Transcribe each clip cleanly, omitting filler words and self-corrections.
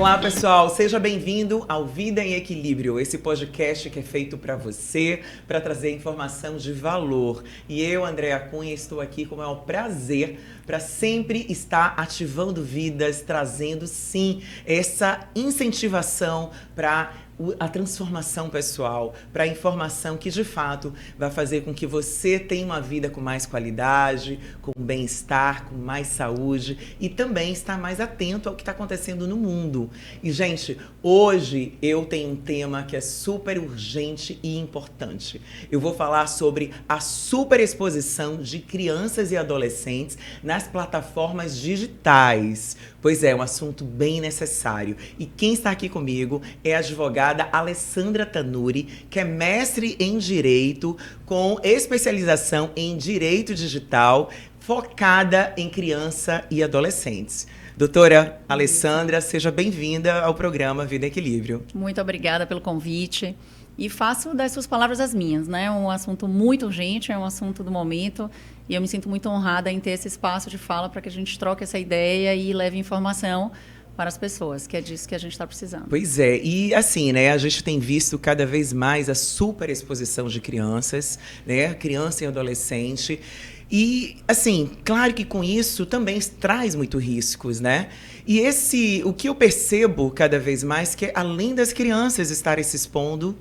Olá, pessoal, seja bem-vindo ao Vida em Equilíbrio, esse podcast que é feito para você, para trazer informação de valor. E eu, Andréa Cunha, estou aqui com o maior prazer para sempre estar ativando vidas, trazendo, sim, essa incentivação para a transformação pessoal, para a informação que de fato vai fazer com que você tenha uma vida com mais qualidade, com bem-estar, com mais saúde e também estar mais atento ao que está acontecendo no mundo. E, gente, hoje eu tenho um tema que é super urgente e importante. Eu vou falar sobre a superexposição de crianças e adolescentes nas plataformas digitais. Pois é, um assunto bem necessário. E quem está aqui comigo é a advogada Alessandra Tanuri, que é mestre em Direito, com especialização em Direito Digital, focada em criança e adolescentes. Doutora Alessandra, seja bem-vinda ao programa Vida em Equilíbrio. Muito obrigada pelo convite. E faço das suas palavras as minhas, né? É um assunto muito urgente, é um assunto do momento. E eu me sinto muito honrada em ter esse espaço de fala para que a gente troque essa ideia e leve informação para as pessoas, que é disso que a gente está precisando. Pois é, e assim, né, a gente tem visto cada vez mais a superexposição de crianças, né, criança e adolescente. E, assim, claro que com isso também traz muitos riscos, né? E o que eu percebo cada vez mais, que além das crianças estarem se expondo,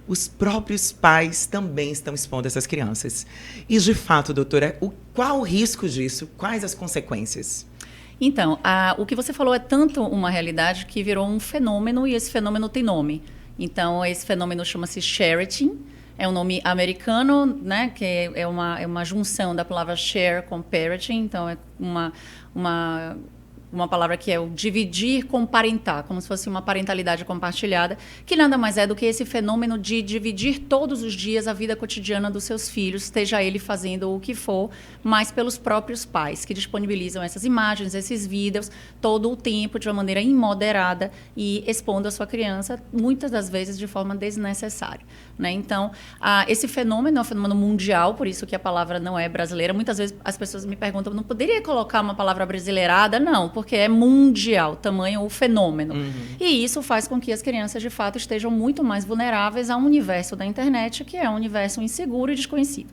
os próprios pais também estão expondo essas crianças. E, de fato, doutora, qual o risco disso? Quais as consequências? Então, o que você falou é tanto uma realidade que virou um fenômeno e esse fenômeno tem nome. Então, esse fenômeno chama-se sharing. É um nome americano, né, que é uma junção da palavra share com parenting. Então, é uma palavra que é o dividir com parentar, como se fosse uma parentalidade compartilhada, que nada mais é do que esse fenômeno de dividir todos os dias a vida cotidiana dos seus filhos, esteja ele fazendo o que for, mas pelos próprios pais, que disponibilizam essas imagens, esses vídeos, todo o tempo, de uma maneira imoderada e expondo a sua criança, muitas das vezes de forma desnecessária, né? Então, esse fenômeno é um fenômeno mundial, por isso que a palavra não é brasileira. Muitas vezes as pessoas me perguntam, não poderia colocar uma palavra brasileirada? Não, porque é mundial, tamanho o fenômeno. Uhum. E isso faz com que as crianças, de fato, estejam muito mais vulneráveis a um universo da internet, que é um universo inseguro e desconhecido,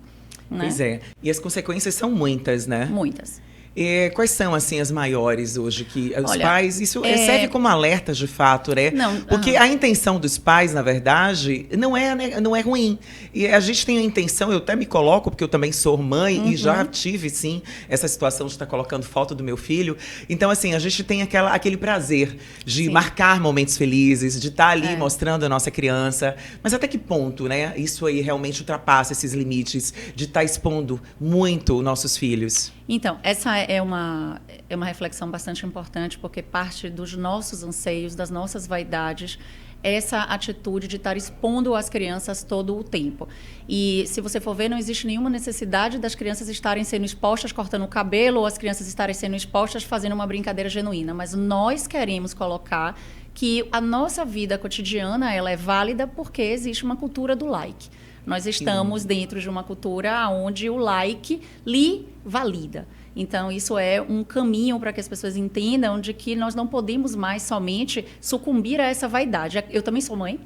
né? Pois é. E as consequências são muitas, né? Muitas. E quais são, assim, as maiores hoje? Que os pais, isso serve como alerta, de fato, né? Não, porque a intenção dos pais, na verdade, não é ruim. E a gente tem a intenção, eu até me coloco, porque eu também sou mãe e já tive, sim, essa situação de estar colocando foto do meu filho. Então, assim, a gente tem aquele prazer de marcar momentos felizes, de estar ali mostrando a nossa criança. Mas até que ponto, né? Isso aí realmente ultrapassa esses limites de estar expondo muito nossos filhos? Então, essa é uma reflexão bastante importante, porque parte dos nossos anseios, das nossas vaidades, essa atitude de estar expondo as crianças todo o tempo. E, se você for ver, não existe nenhuma necessidade das crianças estarem sendo expostas cortando o cabelo ou as crianças estarem sendo expostas fazendo uma brincadeira genuína. Mas nós queremos colocar que a nossa vida cotidiana ela é válida porque existe uma cultura do like. Nós estamos dentro de uma cultura onde o like lhe valida. Então, isso é um caminho para que as pessoas entendam de que nós não podemos mais somente sucumbir a essa vaidade. Eu também sou mãe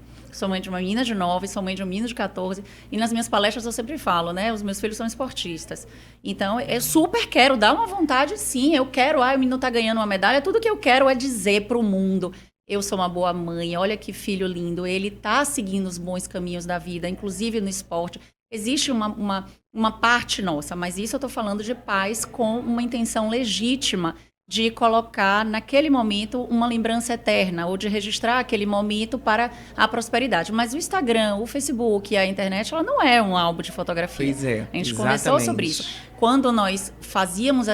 de uma menina de 9, sou mãe de um menino de 14, e nas minhas palestras eu sempre falo, né, os meus filhos são esportistas. Então, eu super quero dar uma vontade, sim, eu quero, o menino está ganhando uma medalha, tudo que eu quero é dizer para o mundo, eu sou uma boa mãe, olha que filho lindo, ele está seguindo os bons caminhos da vida, inclusive no esporte. Existe uma parte nossa, mas isso eu estou falando de pais com uma intenção legítima de colocar naquele momento uma lembrança eterna ou de registrar aquele momento para a prosperidade. Mas o Instagram, o Facebook, a internet, ela não é um álbum de fotografia. Pois é, a gente conversou sobre isso. Quando nós fazíamos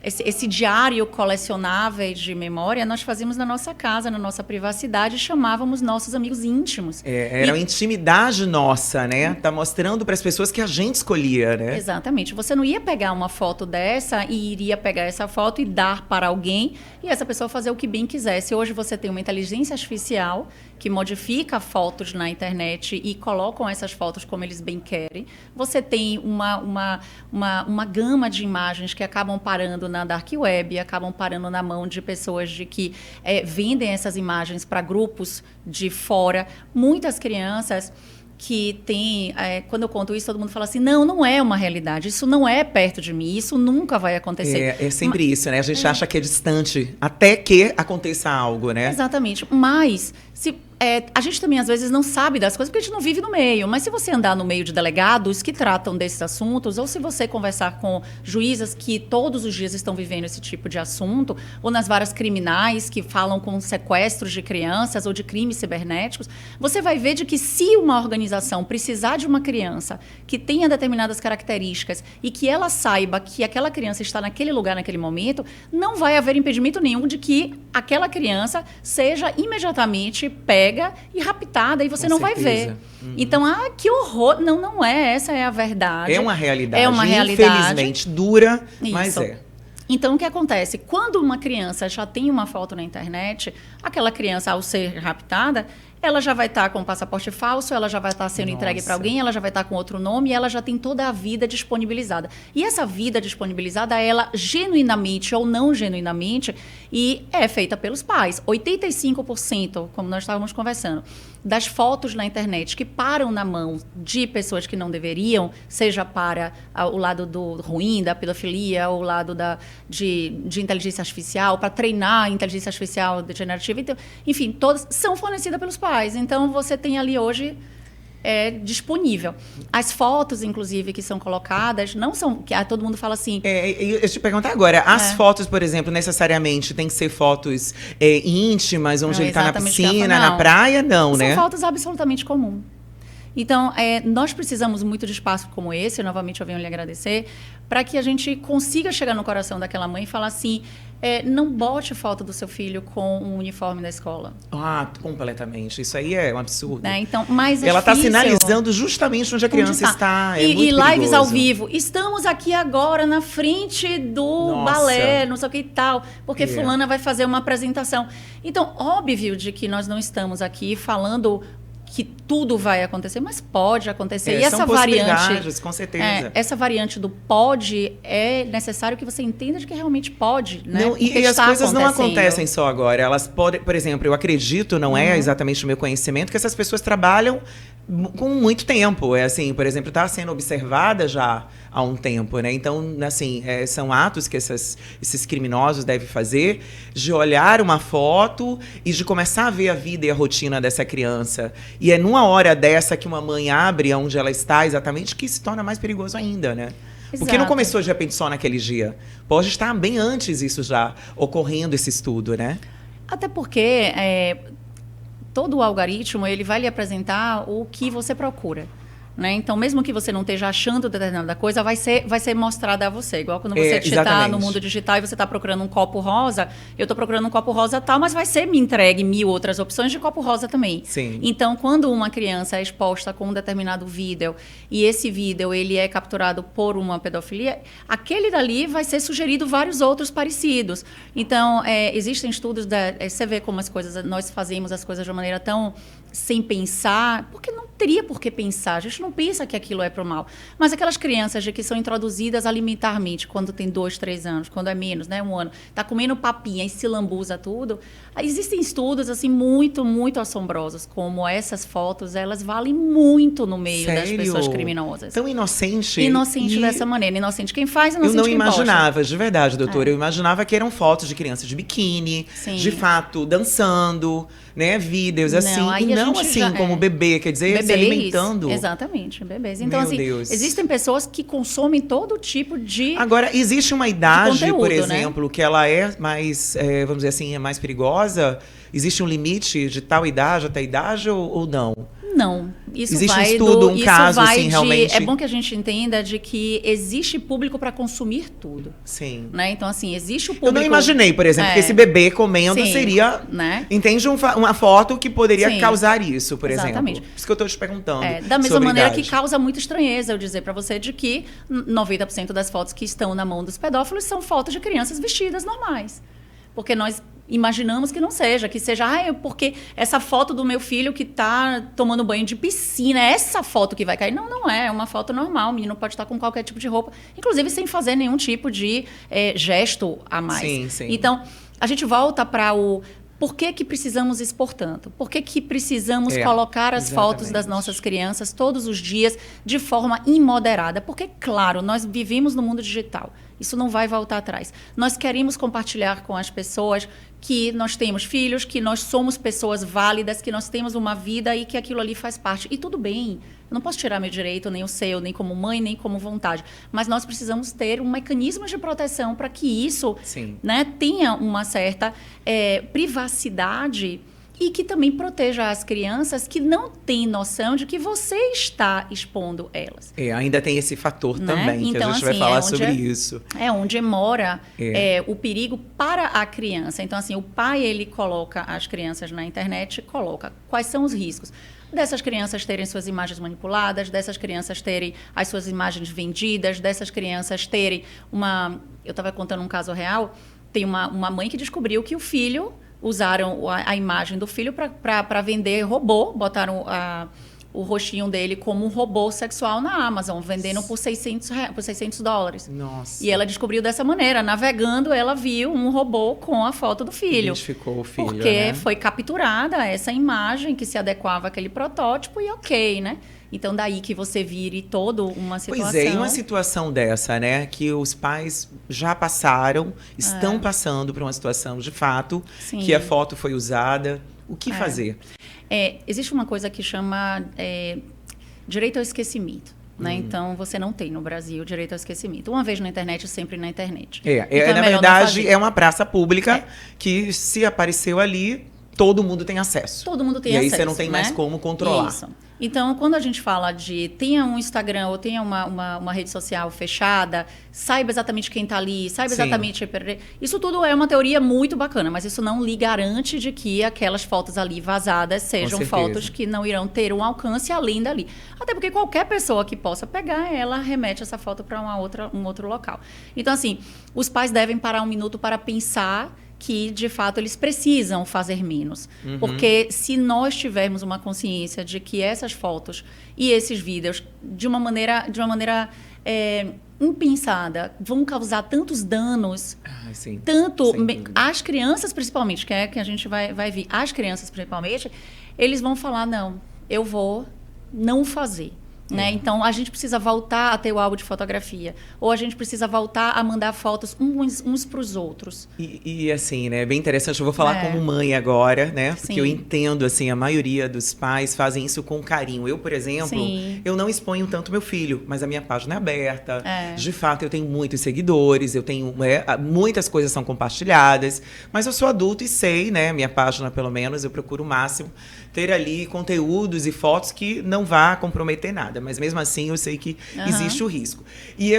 esse diário colecionável de memória, nós fazíamos na nossa casa, na nossa privacidade, e chamávamos nossos amigos íntimos. Era uma intimidade nossa, né? Tá mostrando para as pessoas que a gente escolhia, né? Exatamente. Você não ia pegar uma foto dessa e iria pegar essa foto e dar para alguém e essa pessoa fazer o que bem quisesse. Hoje você tem uma inteligência artificial que modifica fotos na internet e colocam essas fotos como eles bem querem. Você tem uma gama de imagens que acabam parando na dark web, acabam parando na mão de pessoas que vendem essas imagens para grupos de fora. Muitas crianças que tem, quando eu conto isso, todo mundo fala assim, não é uma realidade, isso não é perto de mim, isso nunca vai acontecer. É sempre isso, né? A gente acha que é distante, até que aconteça algo, né? Exatamente, mas a gente também às vezes não sabe das coisas, porque a gente não vive no meio, mas se você andar no meio de delegados que tratam desses assuntos, ou se você conversar com juízas que todos os dias estão vivendo esse tipo de assunto, ou nas varas criminais que falam com sequestros de crianças ou de crimes cibernéticos, você vai ver de que se uma organização precisar de uma criança que tenha determinadas características e que ela saiba que aquela criança está naquele lugar, naquele momento, não vai haver impedimento nenhum de que aquela criança seja imediatamente pega e raptada, e você não vai ver. Então, que horror. Não é. Essa é a verdade. É uma realidade. É uma realidade. Infelizmente, dura, mas Isso. é. Então, o que acontece? Quando uma criança já tem uma foto na internet, aquela criança, ao ser raptada, ela já vai estar com um passaporte falso, ela já vai estar sendo entregue para alguém, ela já vai estar com outro nome, e ela já tem toda a vida disponibilizada. E essa vida disponibilizada, ela genuinamente ou não genuinamente, e é feita pelos pais. 85%, como nós estávamos conversando, das fotos na internet que param na mão de pessoas que não deveriam, seja para o lado do ruim, da pedofilia, ou o lado de inteligência artificial, para treinar a inteligência artificial degenerativa, então, enfim, todas são fornecidas pelos pais. Então, você tem ali hoje disponível. As fotos, inclusive, que são colocadas, não são... que todo mundo fala assim... eu te perguntar agora, as fotos, por exemplo, necessariamente tem que ser fotos íntimas, onde ele está na piscina, na praia? Não, né? São fotos absolutamente comuns. Então, nós precisamos muito de espaço como esse, novamente eu venho lhe agradecer, para que a gente consiga chegar no coração daquela mãe e falar assim, não bote foto do seu filho com um uniforme da escola. Completamente. Isso aí é um absurdo. Então, mas ela está sinalizando justamente onde a criança está. E lives ao vivo. Estamos aqui agora na frente do balé, não sei o que e tal, porque fulana vai fazer uma apresentação. Então, óbvio de que nós não estamos aqui falando que tudo vai acontecer, mas pode acontecer. E essa variante, com certeza. Essa variante do pode, é necessário que você entenda de que realmente pode, né? Não, e as coisas não acontecem só agora. Elas podem, por exemplo, eu acredito, não é exatamente o meu conhecimento, que essas pessoas trabalham com muito tempo. Assim, por exemplo, está sendo observada já há um tempo, né? Então, assim, são atos que esses criminosos devem fazer, de olhar uma foto e de começar a ver a vida e a rotina dessa criança. E é numa hora dessa que uma mãe abre onde ela está exatamente que se torna mais perigoso ainda, né? Exato. Porque não começou de repente só naquele dia. Pode estar bem antes isso já ocorrendo, esse estudo, né? Até porque todo o algoritmo ele vai lhe apresentar o que você procura. Né? Então, mesmo que você não esteja achando determinada coisa, vai ser mostrada a você. Igual quando você está no mundo digital e você está procurando um copo rosa, eu estou procurando um copo rosa tal, mas vai ser me entregue 1000 outras opções de copo rosa também. Sim. Então, quando uma criança é exposta com um determinado vídeo e esse vídeo ele é capturado por uma pedofilia, aquele dali vai ser sugerido vários outros parecidos. Então, existem estudos, você vê como nós fazemos as coisas de uma maneira tão sem pensar, porque não teria por que pensar, a gente não pensa que aquilo é pro mal. Mas aquelas crianças que são introduzidas alimentarmente, quando tem 2, 3 anos, quando é menos, né, 1 ano, tá comendo papinha e se lambuza tudo, existem estudos assim muito, muito assombrosos, como essas fotos, elas valem muito no meio das pessoas criminosas. Tão inocente. Inocente dessa maneira, inocente quem faz, inocente quem posta. Eu não imaginava, de verdade, doutora, eu imaginava que eram fotos de crianças de biquíni, de fato, dançando, né, vídeos assim, e não assim como bebê, quer dizer, bebês, se alimentando. Exatamente, bebês. Então, Meu assim, Deus. existem pessoas que consomem todo tipo de Agora, existe uma idade, conteúdo, por exemplo, que ela é mais, vamos dizer assim, é mais perigosa? Existe um limite de tal idade até idade ou não? Não. Isso existe vai um estudo, do, um caso, assim, realmente... É bom que a gente entenda de que existe público para consumir tudo. Sim. Né? Então, assim, existe o público... Eu não imaginei, por exemplo, que esse bebê comendo seria... Né? Entende? Uma foto que poderia causar isso, por Exatamente. exemplo. Por isso que eu estou te perguntando. Da mesma maneira idade. que causa muita estranheza eu dizer para você de que 90% das fotos que estão na mão dos pedófilos são fotos de crianças vestidas normais. Porque nós imaginamos que não seja, que seja, porque essa foto do meu filho que está tomando banho de piscina, é essa foto que vai cair. Não, não é uma foto normal, o menino pode estar com qualquer tipo de roupa, inclusive sem fazer nenhum tipo de gesto a mais. Sim, sim. Então, a gente volta para o... Por que precisamos expor tanto? Por que precisamos colocar as fotos das nossas crianças todos os dias de forma imoderada? Porque, claro, nós vivemos no mundo digital. Isso não vai voltar atrás. Nós queremos compartilhar com as pessoas que nós temos filhos, que nós somos pessoas válidas, que nós temos uma vida e que aquilo ali faz parte. E tudo bem. Eu não posso tirar meu direito, nem o seu, nem como mãe, nem como vontade. Mas nós precisamos ter um mecanismo de proteção para que isso, né, tenha uma certa privacidade e que também proteja as crianças que não têm noção de que você está expondo elas. Ainda tem esse fator também, então, que a gente vai falar sobre isso. É onde mora o perigo para a criança. Então, assim, o pai, ele coloca as crianças na internet, coloca quais são os riscos dessas crianças terem suas imagens manipuladas, dessas crianças terem as suas imagens vendidas, dessas crianças terem uma... Eu estava contando um caso real, tem uma mãe que descobriu que o filho... Usaram a imagem do filho para vender robô, botaram o rostinho dele como um robô sexual na Amazon, vendendo por $600. Nossa. E ela descobriu dessa maneira, navegando, ela viu um robô com a foto do filho. Identificou o filho, porque foi capturada essa imagem que se adequava àquele protótipo e ok, né? Então, daí que você vire toda uma situação... Pois é, e uma situação dessa, né? Que os pais já passaram, estão passando por uma situação de fato, que a foto foi usada. O que fazer? Existe uma coisa que chama direito ao esquecimento. Né? Então, você não tem no Brasil direito ao esquecimento. Uma vez na internet, sempre na internet. Então, na verdade, é uma praça pública que, se apareceu ali, todo mundo tem acesso. Todo mundo tem acesso. E aí você não tem mais como controlar. Isso. Então, quando a gente fala de tenha um Instagram ou tenha uma rede social fechada, saiba exatamente quem está ali, saiba exatamente... Isso tudo é uma teoria muito bacana, mas isso não lhe garante de que aquelas fotos ali vazadas sejam fotos que não irão ter um alcance além dali. Até porque qualquer pessoa que possa pegar, ela remete essa foto para um outro local. Então, assim, os pais devem parar um minuto para pensar que, de fato, eles precisam fazer menos. Porque se nós tivermos uma consciência de que essas fotos e esses vídeos, de uma maneira impensada, vão causar tantos danos, tanto às crianças, principalmente, que é que a gente vai ver, as crianças, principalmente, eles vão falar, não, eu vou não fazer. Né? Então, a gente precisa voltar a ter o álbum de fotografia. Ou a gente precisa voltar a mandar fotos uns para os outros. E assim, né? Bem interessante. Eu vou falar como mãe agora, né? Porque eu entendo, assim, a maioria dos pais fazem isso com carinho. Eu, por exemplo, eu não exponho tanto meu filho, mas a minha página é aberta. De fato, eu tenho muitos seguidores, eu tenho... muitas coisas são compartilhadas. Mas eu sou adulto e sei, né? Minha página, pelo menos, eu procuro o máximo ter ali conteúdos e fotos que não vá comprometer nada. Mas mesmo assim eu sei que existe o risco. E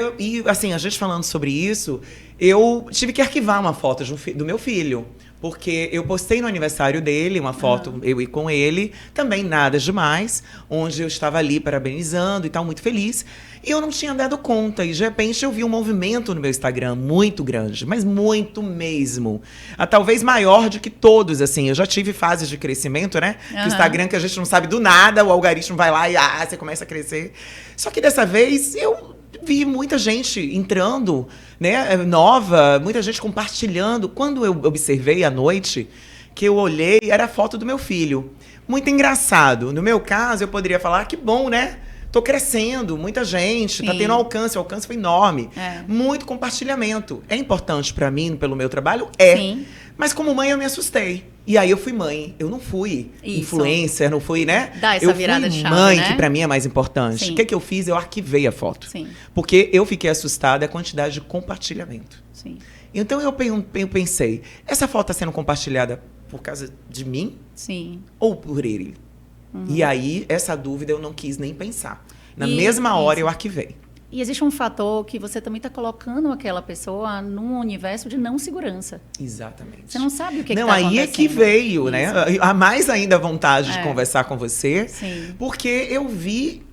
assim, a gente falando sobre isso, eu tive que arquivar uma foto do meu filho. Porque eu postei no aniversário dele uma foto, eu e com ele, também nada demais, onde eu estava ali parabenizando e tal, muito feliz. E eu não tinha dado conta. E de repente eu vi um movimento no meu Instagram muito grande, mas muito mesmo. Talvez maior do que todos, assim. Eu já tive fases de crescimento, né? Que o Instagram, que a gente não sabe do nada, o algoritmo vai lá e você começa a crescer. Só que dessa vez eu vi muita gente entrando, né, nova, muita gente compartilhando. Quando eu observei à noite, que eu olhei, era a foto do meu filho. Muito engraçado. No meu caso, eu poderia falar, que bom, né? Tô crescendo, muita gente, tá tendo alcance, o alcance foi enorme. Muito compartilhamento. É importante para mim, pelo meu trabalho? Sim. Mas como mãe eu me assustei. E aí eu fui mãe. Eu não fui influencer, não fui, né? Dá essa virada de chave, mãe, né? que para mim é mais importante. O que eu fiz? Eu arquivei a foto. Porque eu fiquei assustada com a quantidade de compartilhamento. Então eu pensei, essa foto está sendo compartilhada por causa de mim? Ou por ele? E aí, essa dúvida eu não quis nem pensar. Na mesma hora eu arquivei. E existe um fator que você também está colocando aquela pessoa num universo de não segurança. Exatamente. Você não sabe o que está acontecendo. Não, aí é que veio, né? Há mais ainda vontade de conversar com você. Sim. Porque eu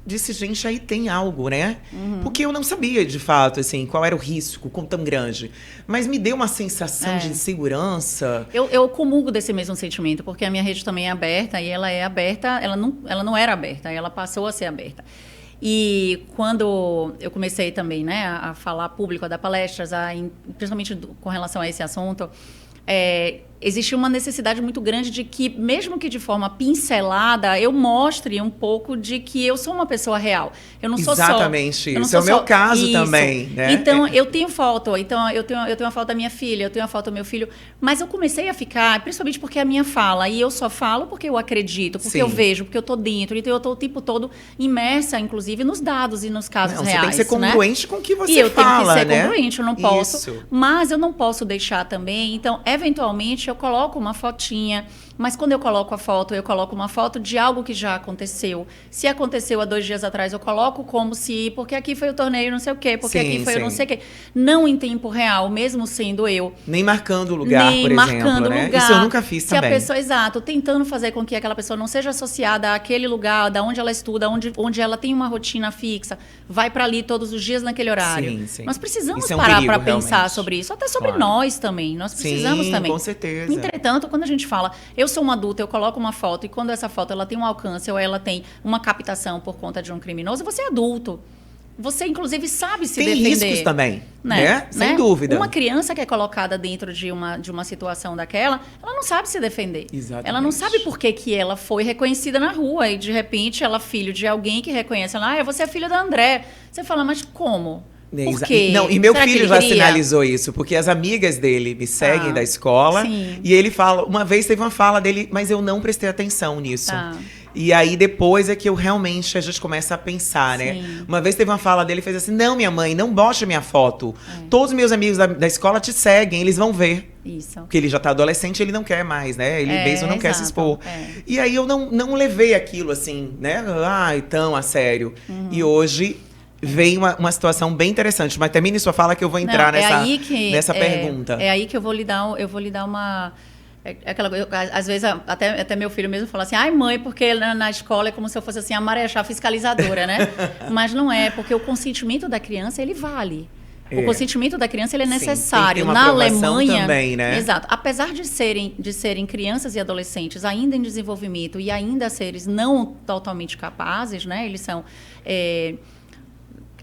disse, gente, aí tem algo, né? Porque eu não sabia, de fato, assim, qual era o risco, quão tão grande. Mas me deu uma sensação de insegurança. Eu comungo desse mesmo sentimento, porque a minha rede também é aberta, e ela é aberta, ela não era aberta, ela passou a ser aberta. E quando eu comecei também, né, a falar público, a dar palestras, principalmente com relação a esse assunto, existe uma necessidade muito grande de que, mesmo que de forma pincelada, eu mostre um pouco de que eu sou uma pessoa real. Eu não sou só... Exatamente. Isso é o meu caso também, né? Então, eu tenho foto. Então, eu tenho uma foto da minha filha, eu tenho uma foto do meu filho. Mas eu comecei a ficar, principalmente porque a minha fala. E eu só falo porque eu acredito, porque eu vejo, porque eu tô dentro. Então, eu estou o tempo todo imersa, inclusive, nos dados e nos casos reais. Você tem que ser congruente, né, com o que você fala, né? E eu tenho que ser congruente, eu não posso. Isso. Mas eu não posso deixar também. Então, eventualmente, eu coloco uma fotinha, mas quando eu coloco a foto, eu coloco uma foto de algo que já aconteceu. Se aconteceu há 2 dias atrás, eu coloco como se... Porque aqui foi o torneio, não sei o quê. Porque aqui foi o não sei o quê. Não em tempo real, mesmo sendo eu. Nem marcando o lugar, por exemplo, né? Lugar. Isso eu nunca fiz também. Se a pessoa, exato, tentando fazer com que aquela pessoa não seja associada àquele lugar, da onde ela estuda, onde ela tem uma rotina fixa, vai para ali todos os dias naquele horário. Sim, sim. Nós precisamos isso parar para realmente pensar sobre isso. Até sobre nós também. Nós precisamos também. Com certeza. Entretanto, quando a gente fala, eu sou uma adulta, eu coloco uma foto, e quando essa foto ela tem um alcance ou ela tem uma captação por conta de um criminoso, você é adulto. Você, inclusive, sabe se defender. Tem riscos também, né? Sem dúvida. Uma criança que é colocada dentro de uma situação daquela, ela não sabe se defender. Exatamente. Ela não sabe por que ela foi reconhecida na rua e, de repente, ela é filho de alguém que reconhece ela. Você é filho da André. Você fala, mas como? Por quê? Não, e meu filho já sinalizou isso, porque as amigas dele me seguem da escola, e ele fala, uma vez teve uma fala dele, mas eu não prestei atenção nisso. E aí depois é que a gente começa a pensar, né? Uma vez teve uma fala dele, fez assim, não, minha mãe, não bote a minha foto. Todos os meus amigos da escola te seguem, eles vão ver. Isso. Porque ele já tá adolescente, ele não quer mais, né? Ele mesmo não quer se expor. E aí eu não levei aquilo assim, né? Tão a sério. E hoje vem uma situação bem interessante, mas termine sua fala que eu vou entrar nessa pergunta. É aí que eu vou lhe dar uma... às vezes, até meu filho mesmo fala assim, ai mãe, porque na escola é como se eu fosse assim, a marechal fiscalizadora, né? Mas não é, porque o consentimento da criança, ele vale. O consentimento da criança, ele é necessário. Sim, na Alemanha também, né? Exato. Apesar de serem crianças e adolescentes ainda em desenvolvimento e ainda seres não totalmente capazes, né? Eles são...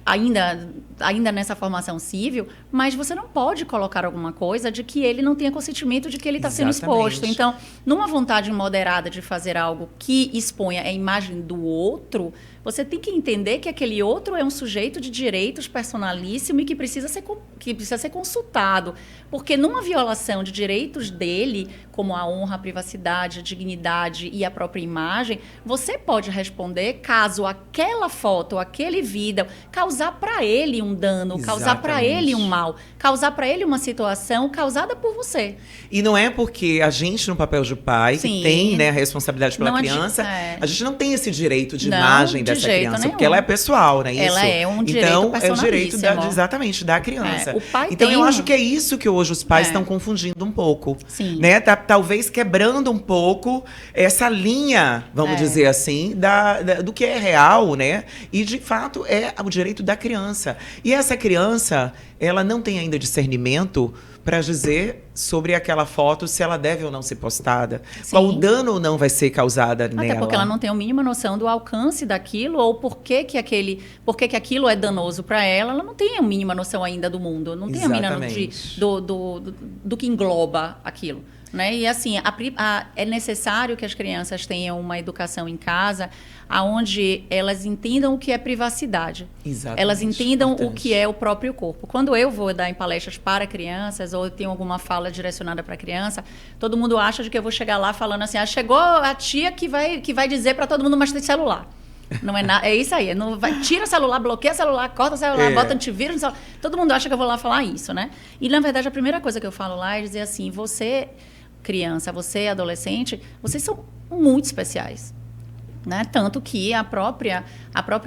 Ainda nessa formação cível, mas você não pode colocar alguma coisa de que ele não tenha consentimento de que ele está sendo exposto. Então, numa vontade moderada de fazer algo que exponha a imagem do outro, você tem que entender que aquele outro é um sujeito de direitos personalíssimo e que precisa ser consultado. Porque numa violação de direitos dele, como a honra, a privacidade, a dignidade e a própria imagem, você pode responder caso aquela foto, aquele vídeo, causar para ele um dano, causar para ele um mal, causar para ele uma situação causada por você. E não é porque a gente, no papel de pai, que tem, né, a responsabilidade pela criança, a gente não tem esse direito de imagem dessa criança, nenhum. Porque ela é pessoal, né? Ela é um direito então, é o direito exatamente da criança. O pai então, eu acho que é isso que hoje os pais estão confundindo um pouco. Sim. Né? Talvez quebrando um pouco essa linha, vamos dizer assim, do que é real, né? E, de fato, é o direito da criança. E essa criança, ela não tem ainda discernimento para dizer sobre aquela foto se ela deve ou não ser postada. Sim. Qual o dano ou não vai ser causada nela. Até porque ela não tem a mínima noção do alcance daquilo ou por que aquilo é danoso para ela. Ela não tem a mínima noção ainda do mundo. Não tem a mínima do que engloba aquilo. Né? E assim, é necessário que as crianças tenham uma educação em casa onde elas entendam o que é privacidade. Exatamente. Elas entendam o que é o próprio corpo. Quando eu vou dar em palestras para crianças ou eu tenho alguma fala direcionada para criança, todo mundo acha de que eu vou chegar lá falando assim, chegou a tia que vai dizer para todo mundo, mas tem celular. Não é nada, é isso aí. Tira o celular, bloqueia o celular, corta o celular, bota antivírus no celular. Todo mundo acha que eu vou lá falar isso, né? E, na verdade, a primeira coisa que eu falo lá é dizer assim, você, criança, você, adolescente, vocês são muito especiais. Né? Tanto que a própria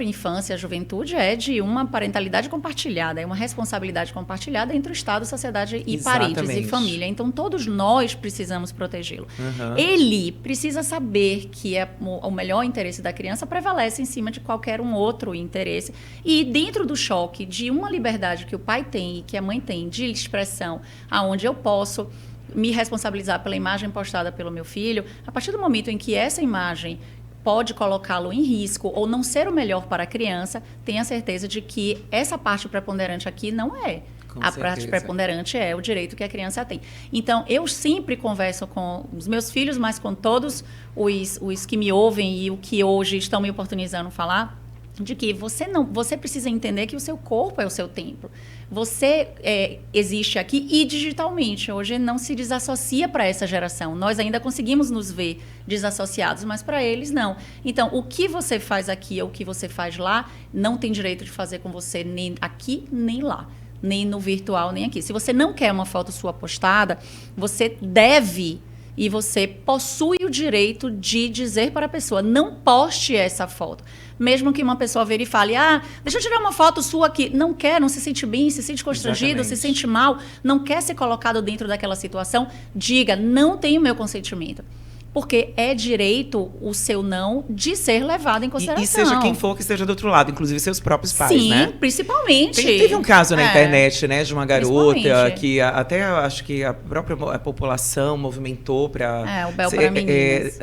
infância, a juventude é de uma parentalidade compartilhada, é uma responsabilidade compartilhada entre o Estado, sociedade e parentes e família. Então, todos nós precisamos protegê-lo. Ele precisa saber que o melhor interesse da criança prevalece em cima de qualquer um outro interesse. E dentro do choque de uma liberdade que o pai tem e que a mãe tem de expressão, aonde eu posso me responsabilizar pela imagem postada pelo meu filho, a partir do momento em que essa imagem pode colocá-lo em risco ou não ser o melhor para a criança, tenha certeza de que essa parte preponderante aqui não é. A parte preponderante é o direito que a criança tem. Então, eu sempre converso com os meus filhos, mas com todos os que me ouvem e o que hoje estão me oportunizando falar, de que você precisa entender que o seu corpo é o seu templo. Você existe aqui e digitalmente. Hoje não se desassocia para essa geração. Nós ainda conseguimos nos ver desassociados, mas para eles não. Então, o que você faz aqui ou o que você faz lá, não tem direito de fazer com você nem aqui nem lá. Nem no virtual, nem aqui. Se você não quer uma foto sua postada, você deve e você possui o direito de dizer para a pessoa, não poste essa foto. Mesmo que uma pessoa vire e fale, deixa eu tirar uma foto sua aqui. Não quer, não se sente bem, se sente constrangido, se sente mal, não quer ser colocado dentro daquela situação, diga, não tenho meu consentimento. Porque é direito o seu não de ser levado em consideração. E seja quem for que esteja do outro lado, inclusive seus próprios pais, sim, né? Sim, principalmente. Teve um caso na internet, né, de uma garota que até acho que a própria população movimentou para... o Bel para meninas.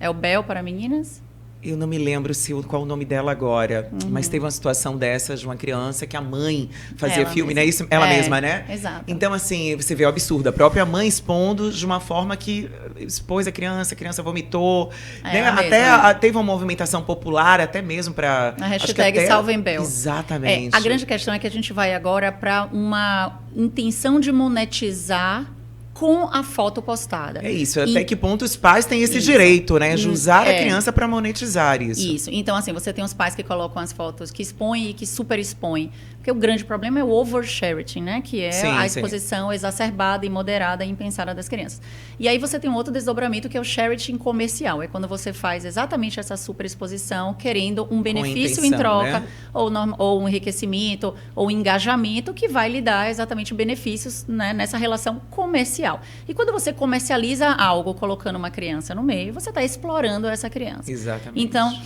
É o Bel para meninas? Eu não me lembro qual o nome dela agora, mas teve uma situação dessa de uma criança que a mãe fazia filme, né? Isso, ela mesma, né? Exato. Então, assim, você vê o absurdo. A própria mãe expondo de uma forma que expôs a criança vomitou. Né? Até teve uma movimentação popular, até mesmo para... A hashtag Salvem Bel. Exatamente. A grande questão é que a gente vai agora para uma intenção de monetizar com a foto postada. É isso, até que ponto os pais têm esse direito, né? De usar a criança para monetizar isso. Isso, então assim, você tem os pais que colocam as fotos que expõem e que super expõem. Porque o grande problema é o oversharing, né? Que é a exposição exacerbada, imoderada e impensada das crianças. E aí você tem um outro desdobramento que é o sharing comercial. É quando você faz exatamente essa superexposição querendo um benefício em troca, né? ou um enriquecimento, ou um engajamento que vai lhe dar exatamente benefícios, né, nessa relação comercial. E quando você comercializa algo colocando uma criança no meio, você está explorando essa criança. Exatamente. Então,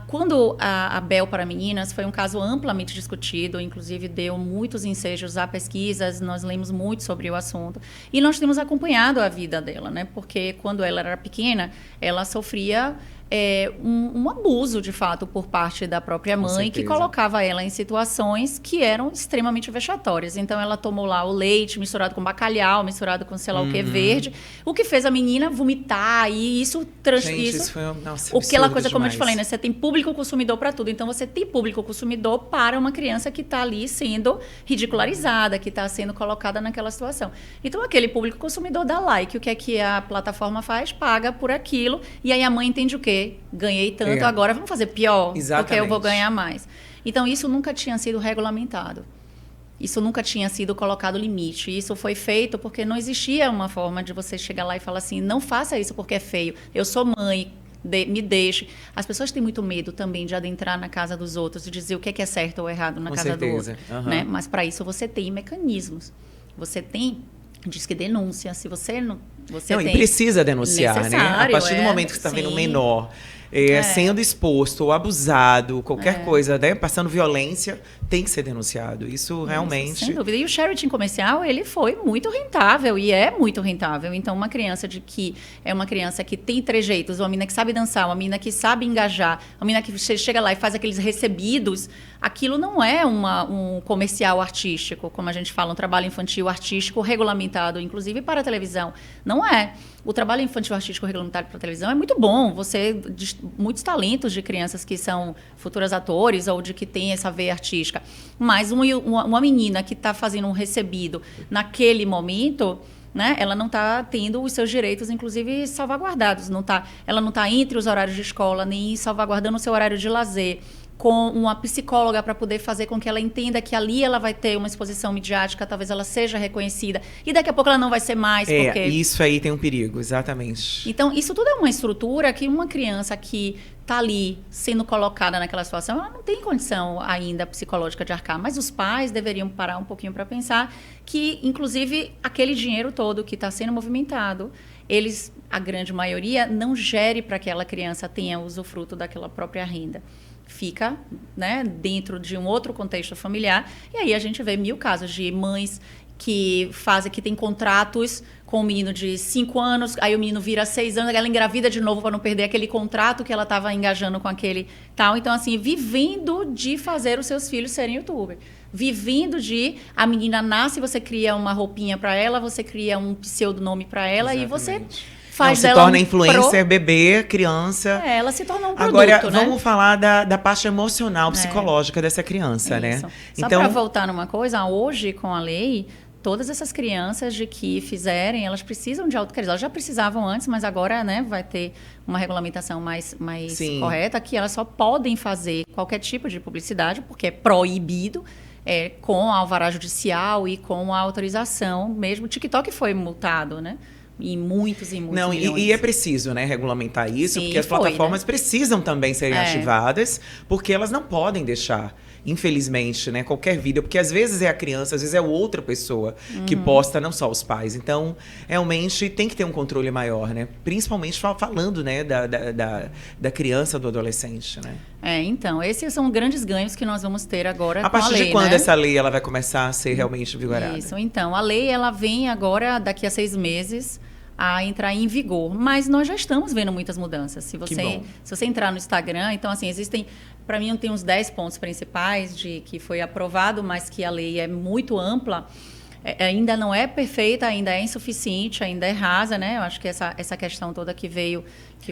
quando a Bel para Meninas foi um caso amplamente discutido, inclusive deu muitos ensejos a pesquisas, nós lemos muito sobre o assunto e nós temos acompanhado a vida dela, né? Porque quando ela era pequena, ela sofria um abuso, de fato, por parte da própria mãe, que colocava ela em situações que eram extremamente vexatórias. Então, ela tomou lá o leite misturado com bacalhau, misturado com sei lá o que verde, o que fez a menina vomitar e isso... Gente, isso foi aquela coisa, como eu te falei, né? Você tem público consumidor para tudo. Então, você tem público consumidor para uma criança que está ali sendo ridicularizada, que está sendo colocada naquela situação. Então, aquele público consumidor dá like. O que é que a plataforma faz? Paga por aquilo. E aí a mãe entende o quê? Ganhei tanto, agora vamos fazer pior, porque eu vou ganhar mais. Então, isso nunca tinha sido regulamentado. Isso nunca tinha sido colocado limite. Isso foi feito porque não existia uma forma de você chegar lá e falar assim, não faça isso porque é feio. Eu sou mãe, me deixe. As pessoas têm muito medo também de adentrar na casa dos outros e dizer o que é certo ou errado na casa do outro. Né? Mas, para isso, você tem mecanismos. Você tem... Diz que denúncia, se você não... E precisa denunciar, né? A partir do momento que você está vendo um menor sendo exposto ou abusado, qualquer coisa, né? Passando violência, tem que ser denunciado. Isso realmente... Sem dúvida. E o sharing comercial, ele foi muito rentável e é muito rentável. Então, uma criança é uma criança que tem trejeitos, uma menina que sabe dançar, uma menina que sabe engajar, uma menina que chega lá e faz aqueles recebidos, aquilo não é um comercial artístico, como a gente fala, um trabalho infantil artístico regulamentado, inclusive para a televisão. Não é. O trabalho infantil artístico regulamentado para a televisão é muito bom. Muitos talentos de crianças que são futuras atores ou de que têm essa veia artística. Mas uma menina que está fazendo um recebido naquele momento, né, ela não está tendo os seus direitos, inclusive, salvaguardados. Ela não está entre os horários de escola, nem salvaguardando o seu horário de lazer. com uma psicóloga para poder fazer com que ela entenda que ali ela vai ter uma exposição midiática, talvez ela seja reconhecida, e daqui a pouco ela não vai ser mais. Porque... isso aí tem um perigo, exatamente. Então, isso tudo é uma estrutura que uma criança que está ali sendo colocada naquela situação, ela não tem condição ainda psicológica de arcar, mas os pais deveriam parar um pouquinho para pensar que, inclusive, aquele dinheiro todo que está sendo movimentado, eles, a grande maioria, não gere para que aquela criança tenha usufruto daquela própria renda. Fica, né, dentro de um outro contexto familiar. E aí a gente vê 1000 casos de mães que tem contratos com um menino de 5 anos, aí o menino vira 6 anos, ela engravida de novo para não perder aquele contrato que ela estava engajando com aquele tal. Então, assim, vivendo de fazer os seus filhos serem youtuber. Vivendo de... A menina nasce, você cria uma roupinha para ela, você cria um pseudonome para ela. Exatamente. E você... se torna influencer, bebê, criança. Ela se torna um produto, Agora, né? vamos falar da parte emocional, psicológica dessa criança, né? Só para voltar numa coisa, hoje, com a lei, todas essas crianças de que fizerem, elas precisam de autocrédito. Elas já precisavam antes, mas agora, né, vai ter uma regulamentação mais correta, que elas só podem fazer qualquer tipo de publicidade, porque é proibido, com a alvará judicial e com a autorização. Mesmo o TikTok foi multado, né? E muitos milhões. E é preciso, né, regulamentar isso, porque as plataformas precisam também serem ativadas, porque elas não podem deixar, infelizmente, né, qualquer vídeo, porque às vezes é a criança, às vezes é outra pessoa que posta, não só os pais. Então, realmente tem que ter um controle maior, né? Principalmente falando, né, da criança, do adolescente, né? Então, esses são grandes ganhos que nós vamos ter agora com a lei. A partir de quando essa lei ela vai começar a ser realmente vigorada? Isso, então, a lei ela vem agora, daqui a 6 meses, a entrar em vigor. Mas nós já estamos vendo muitas mudanças. Se você entrar no Instagram, então, assim, existem... Para mim, tem uns 10 pontos principais de que foi aprovado, mas que a lei é muito ampla. Ainda não é perfeita, ainda é insuficiente, ainda é rasa, né? Eu acho que essa questão toda que veio...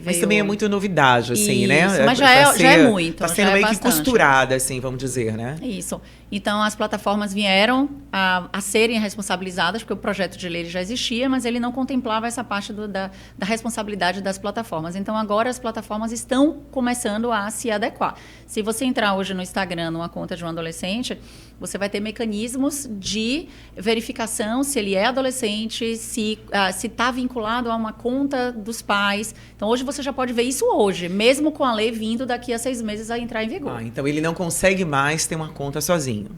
Mas também é muito novidade, assim, isso, né? Mas já é muito. Está sendo meio que costurada, assim, vamos dizer, né? Isso. Então, as plataformas vieram a serem responsabilizadas, porque o projeto de lei já existia, mas ele não contemplava essa parte da responsabilidade das plataformas. Então, agora as plataformas estão começando a se adequar. Se você entrar hoje no Instagram, numa conta de um adolescente, você vai ter mecanismos de verificação se ele é adolescente, se está vinculado a uma conta dos pais. Então, hoje você já pode ver isso hoje, mesmo com a lei vindo daqui a 6 meses a entrar em vigor. Então ele não consegue mais ter uma conta sozinho.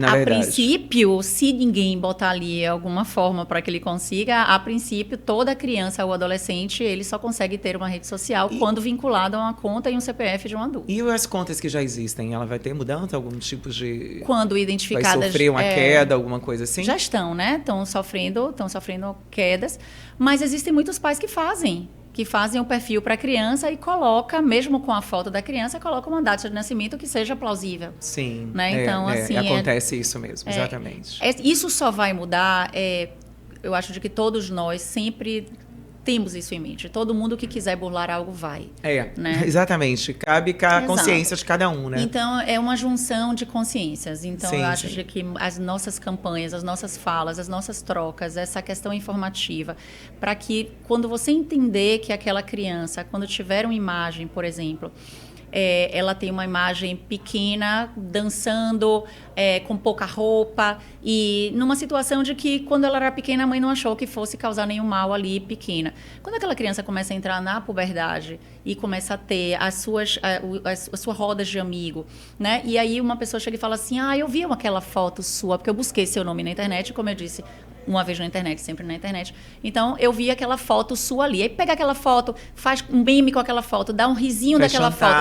A princípio, se ninguém botar ali alguma forma para que ele consiga, a princípio, toda criança ou adolescente, ele só consegue ter uma rede social quando vinculado a uma conta e um CPF de um adulto. E as contas que já existem, ela vai ter mudança? Algum tipo de... Quando identificadas... Vai sofrer uma queda, alguma coisa assim? Já estão, né? Estão sofrendo quedas, mas existem muitos pais que fazem o perfil para a criança e coloca, mesmo com a foto da criança, coloca uma data de nascimento que seja plausível. Sim, né? Então, assim, acontece isso mesmo, exatamente. Isso só vai mudar, eu acho de que todos nós sempre temos isso em mente. Todo mundo que quiser burlar algo vai. Né? Exatamente. Cabe a consciência de cada um, né? Então, é uma junção de consciências. Então, eu acho de que as nossas campanhas, as nossas falas, as nossas trocas, essa questão informativa, para que quando você entender que aquela criança, quando tiver uma imagem, por exemplo, ela tem uma imagem pequena, dançando, com pouca roupa, e numa situação de que, quando ela era pequena, a mãe não achou que fosse causar nenhum mal ali, pequena. Quando aquela criança começa a entrar na puberdade e começa a ter as suas rodas de amigo, né? E aí uma pessoa chega e fala assim, eu vi aquela foto sua, porque eu busquei seu nome na internet, como eu disse, uma vez na internet, sempre na internet. Então, eu vi aquela foto sua ali. Aí pega aquela foto, faz um meme com aquela foto, dá um risinho daquela foto.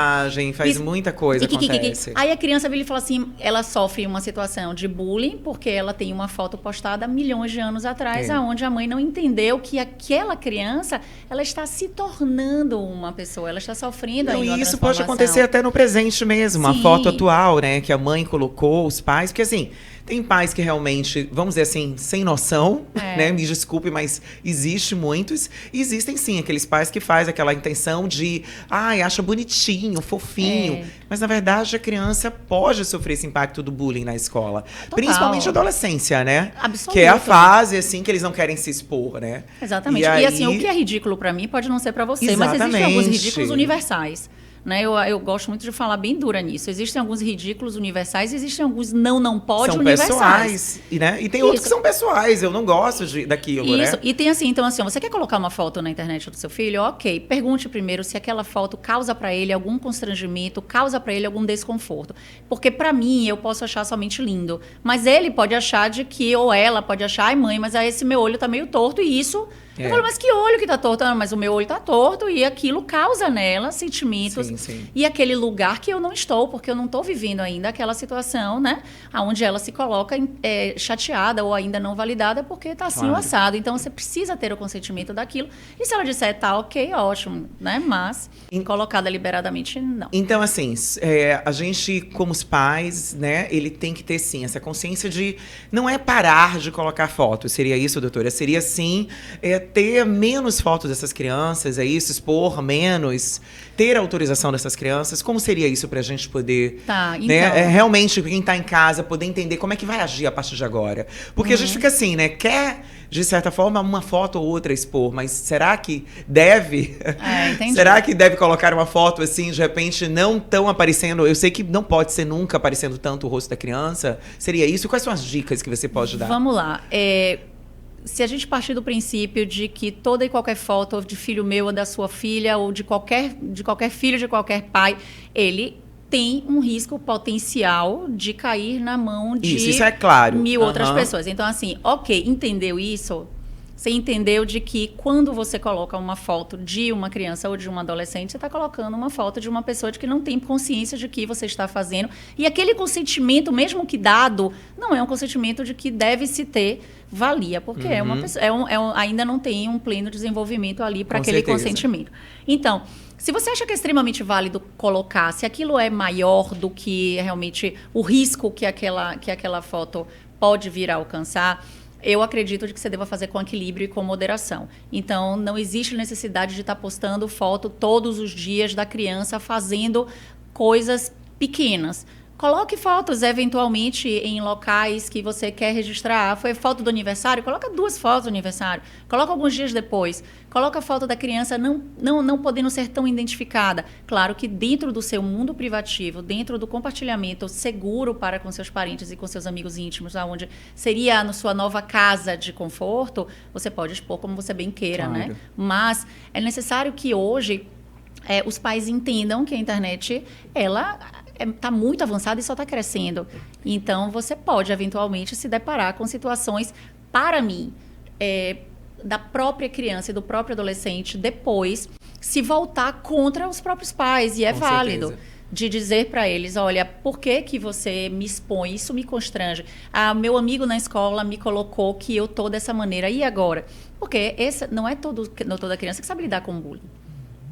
Faz muita coisa, acontece. Aí a criança vira e fala assim, ela sofre uma situação de bullying, porque ela tem uma foto postada milhões de anos atrás, onde a mãe não entendeu que aquela criança, ela está se tornando uma pessoa, ela está sofrendo ainda uma isso pode acontecer até no presente mesmo, a foto atual, né, que a mãe colocou, os pais, porque assim... Tem pais que realmente, vamos dizer assim, sem noção, né? Me desculpe, mas existe muitos. E existem sim aqueles pais que fazem aquela intenção de, acha bonitinho, fofinho. Mas na verdade a criança pode sofrer esse impacto do bullying na escola. Total. Principalmente a adolescência, né? Absoluto. Que é a fase, assim, que eles não querem se expor, né? Exatamente. E assim, o que é ridículo pra mim pode não ser pra você, mas existem alguns ridículos universais. né? Eu gosto muito de falar bem dura nisso. Existem alguns ridículos universais, existem alguns não pode são universais. Pessoais, né? E tem outros que são pessoais, eu não gosto daquilo, Isso. né? E tem assim, então assim, você quer colocar uma foto na internet do seu filho? Ok, pergunte primeiro se aquela foto causa para ele algum constrangimento, causa para ele algum desconforto. Porque para mim, eu posso achar somente lindo, mas ele pode achar de que, ou ela pode achar, ai mãe, mas aí esse meu olho tá meio torto e isso... Eu falo, mas que olho que tá torto? Ah, mas o meu olho tá torto e aquilo causa nela sentimentos. Sim. E aquele lugar que eu não estou, porque eu não estou vivendo ainda aquela situação, né? Onde ela se coloca chateada ou ainda não validada porque tá assim o assado. Então, você precisa ter o consentimento daquilo. E se ela disser, tá ok, ótimo, né? Mas, colocada liberadamente, não. Então, assim, a gente, como os pais, né? Ele tem que ter, sim, essa consciência de... Não é parar de colocar fotos. Seria isso, doutora? Seria, sim... ter menos fotos dessas crianças, é isso? Expor menos, ter autorização dessas crianças. Como seria isso pra gente poder, então... né, realmente, quem tá em casa, poder entender como é que vai agir a partir de agora? Porque a gente fica assim, né? Quer, de certa forma, uma foto ou outra expor, mas será que deve? Entendi. Será que deve colocar uma foto assim, de repente, não tão aparecendo? Eu sei que não pode ser nunca aparecendo tanto o rosto da criança. Seria isso? Quais são as dicas que você pode dar? Vamos lá. Se a gente partir do princípio de que toda e qualquer foto de filho meu ou da sua filha ou de qualquer filho de qualquer pai, ele tem um risco potencial de cair na mão de isso é claro. 1000 outras pessoas. Então, assim, ok, entendeu isso? Você entendeu de que quando você coloca uma foto de uma criança ou de um adolescente, você está colocando uma foto de uma pessoa de que não tem consciência de que você está fazendo. E aquele consentimento, mesmo que dado, não é um consentimento de que deve se ter valia, porque é uma pessoa, ainda não tem um pleno desenvolvimento ali para aquele consentimento. Então, se você acha que é extremamente válido colocar, se aquilo é maior do que realmente o risco que aquela foto pode vir a alcançar, eu acredito de que você deva fazer com equilíbrio e com moderação. Então, não existe necessidade de estar postando foto todos os dias da criança fazendo coisas pequenas. Coloque fotos, eventualmente, em locais que você quer registrar. Foi foto do aniversário? Coloca 2 fotos do aniversário. Coloca alguns dias depois. Coloca a foto da criança não podendo ser tão identificada. Claro que dentro do seu mundo privativo, dentro do compartilhamento seguro para com seus parentes e com seus amigos íntimos, onde seria na sua nova casa de conforto, você pode expor como você bem queira, né? Mas é necessário que hoje os pais entendam que a internet, ela... está muito avançada e só está crescendo. Então, você pode, eventualmente, se deparar com situações, para mim, da própria criança e do próprio adolescente, depois, se voltar contra os próprios pais. E é válido. Certeza. De dizer para eles, olha, por que você me expõe? Isso me constrange. Meu amigo na escola me colocou que eu tô dessa maneira. E agora? Porque não é toda criança que sabe lidar com bullying.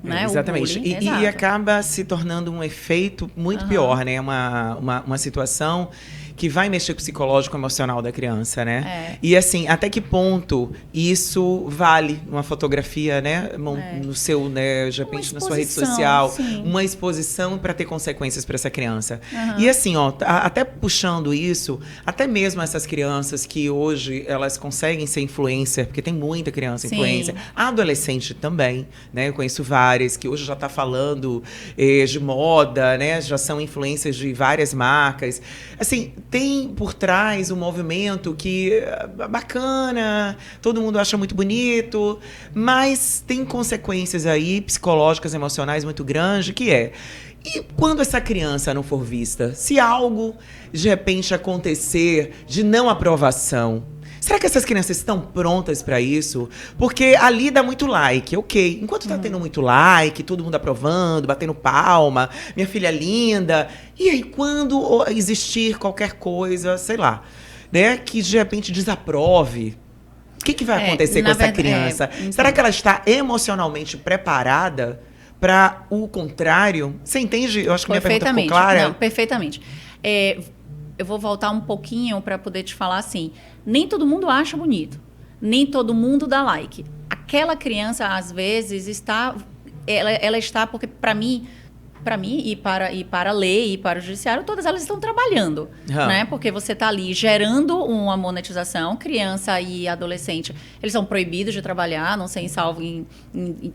Né? Exatamente. E acaba se tornando um efeito muito pior, né? Uma situação que vai mexer com o psicológico e emocional da criança, né? E assim, até que ponto isso vale uma fotografia, né? No seu, né, de repente, na sua rede social, sim. Uma exposição para ter consequências para essa criança. E assim, até puxando isso, até mesmo essas crianças que hoje elas conseguem ser influencer, porque tem muita criança influencer, adolescente também, né? Eu conheço várias que hoje já tá falando de moda, né? Já são influencers de várias marcas. Assim, tem por trás um movimento que é bacana, todo mundo acha muito bonito, mas tem consequências aí psicológicas, emocionais muito grandes, que é... E quando essa criança não for vista? Se algo, de repente, acontecer de não aprovação, será que essas crianças estão prontas para isso? Porque ali dá muito like, ok. Enquanto tá tendo muito like, todo mundo aprovando, batendo palma, minha filha linda. E aí, quando existir qualquer coisa, sei lá, né, que de repente desaprove, o que vai acontecer com essa criança? Será que ela está emocionalmente preparada para o contrário? Você entende? Eu acho que minha pergunta ficou clara. Não, perfeitamente. Eu vou voltar um pouquinho para poder te falar assim. Nem todo mundo acha bonito. Nem todo mundo dá like. Aquela criança, às vezes, ela está... Porque, para mim, para mim e para a lei e para o judiciário, todas elas estão trabalhando, né? Porque você está ali gerando uma monetização. Criança e adolescente, eles são proibidos de trabalhar, não sei, salvo em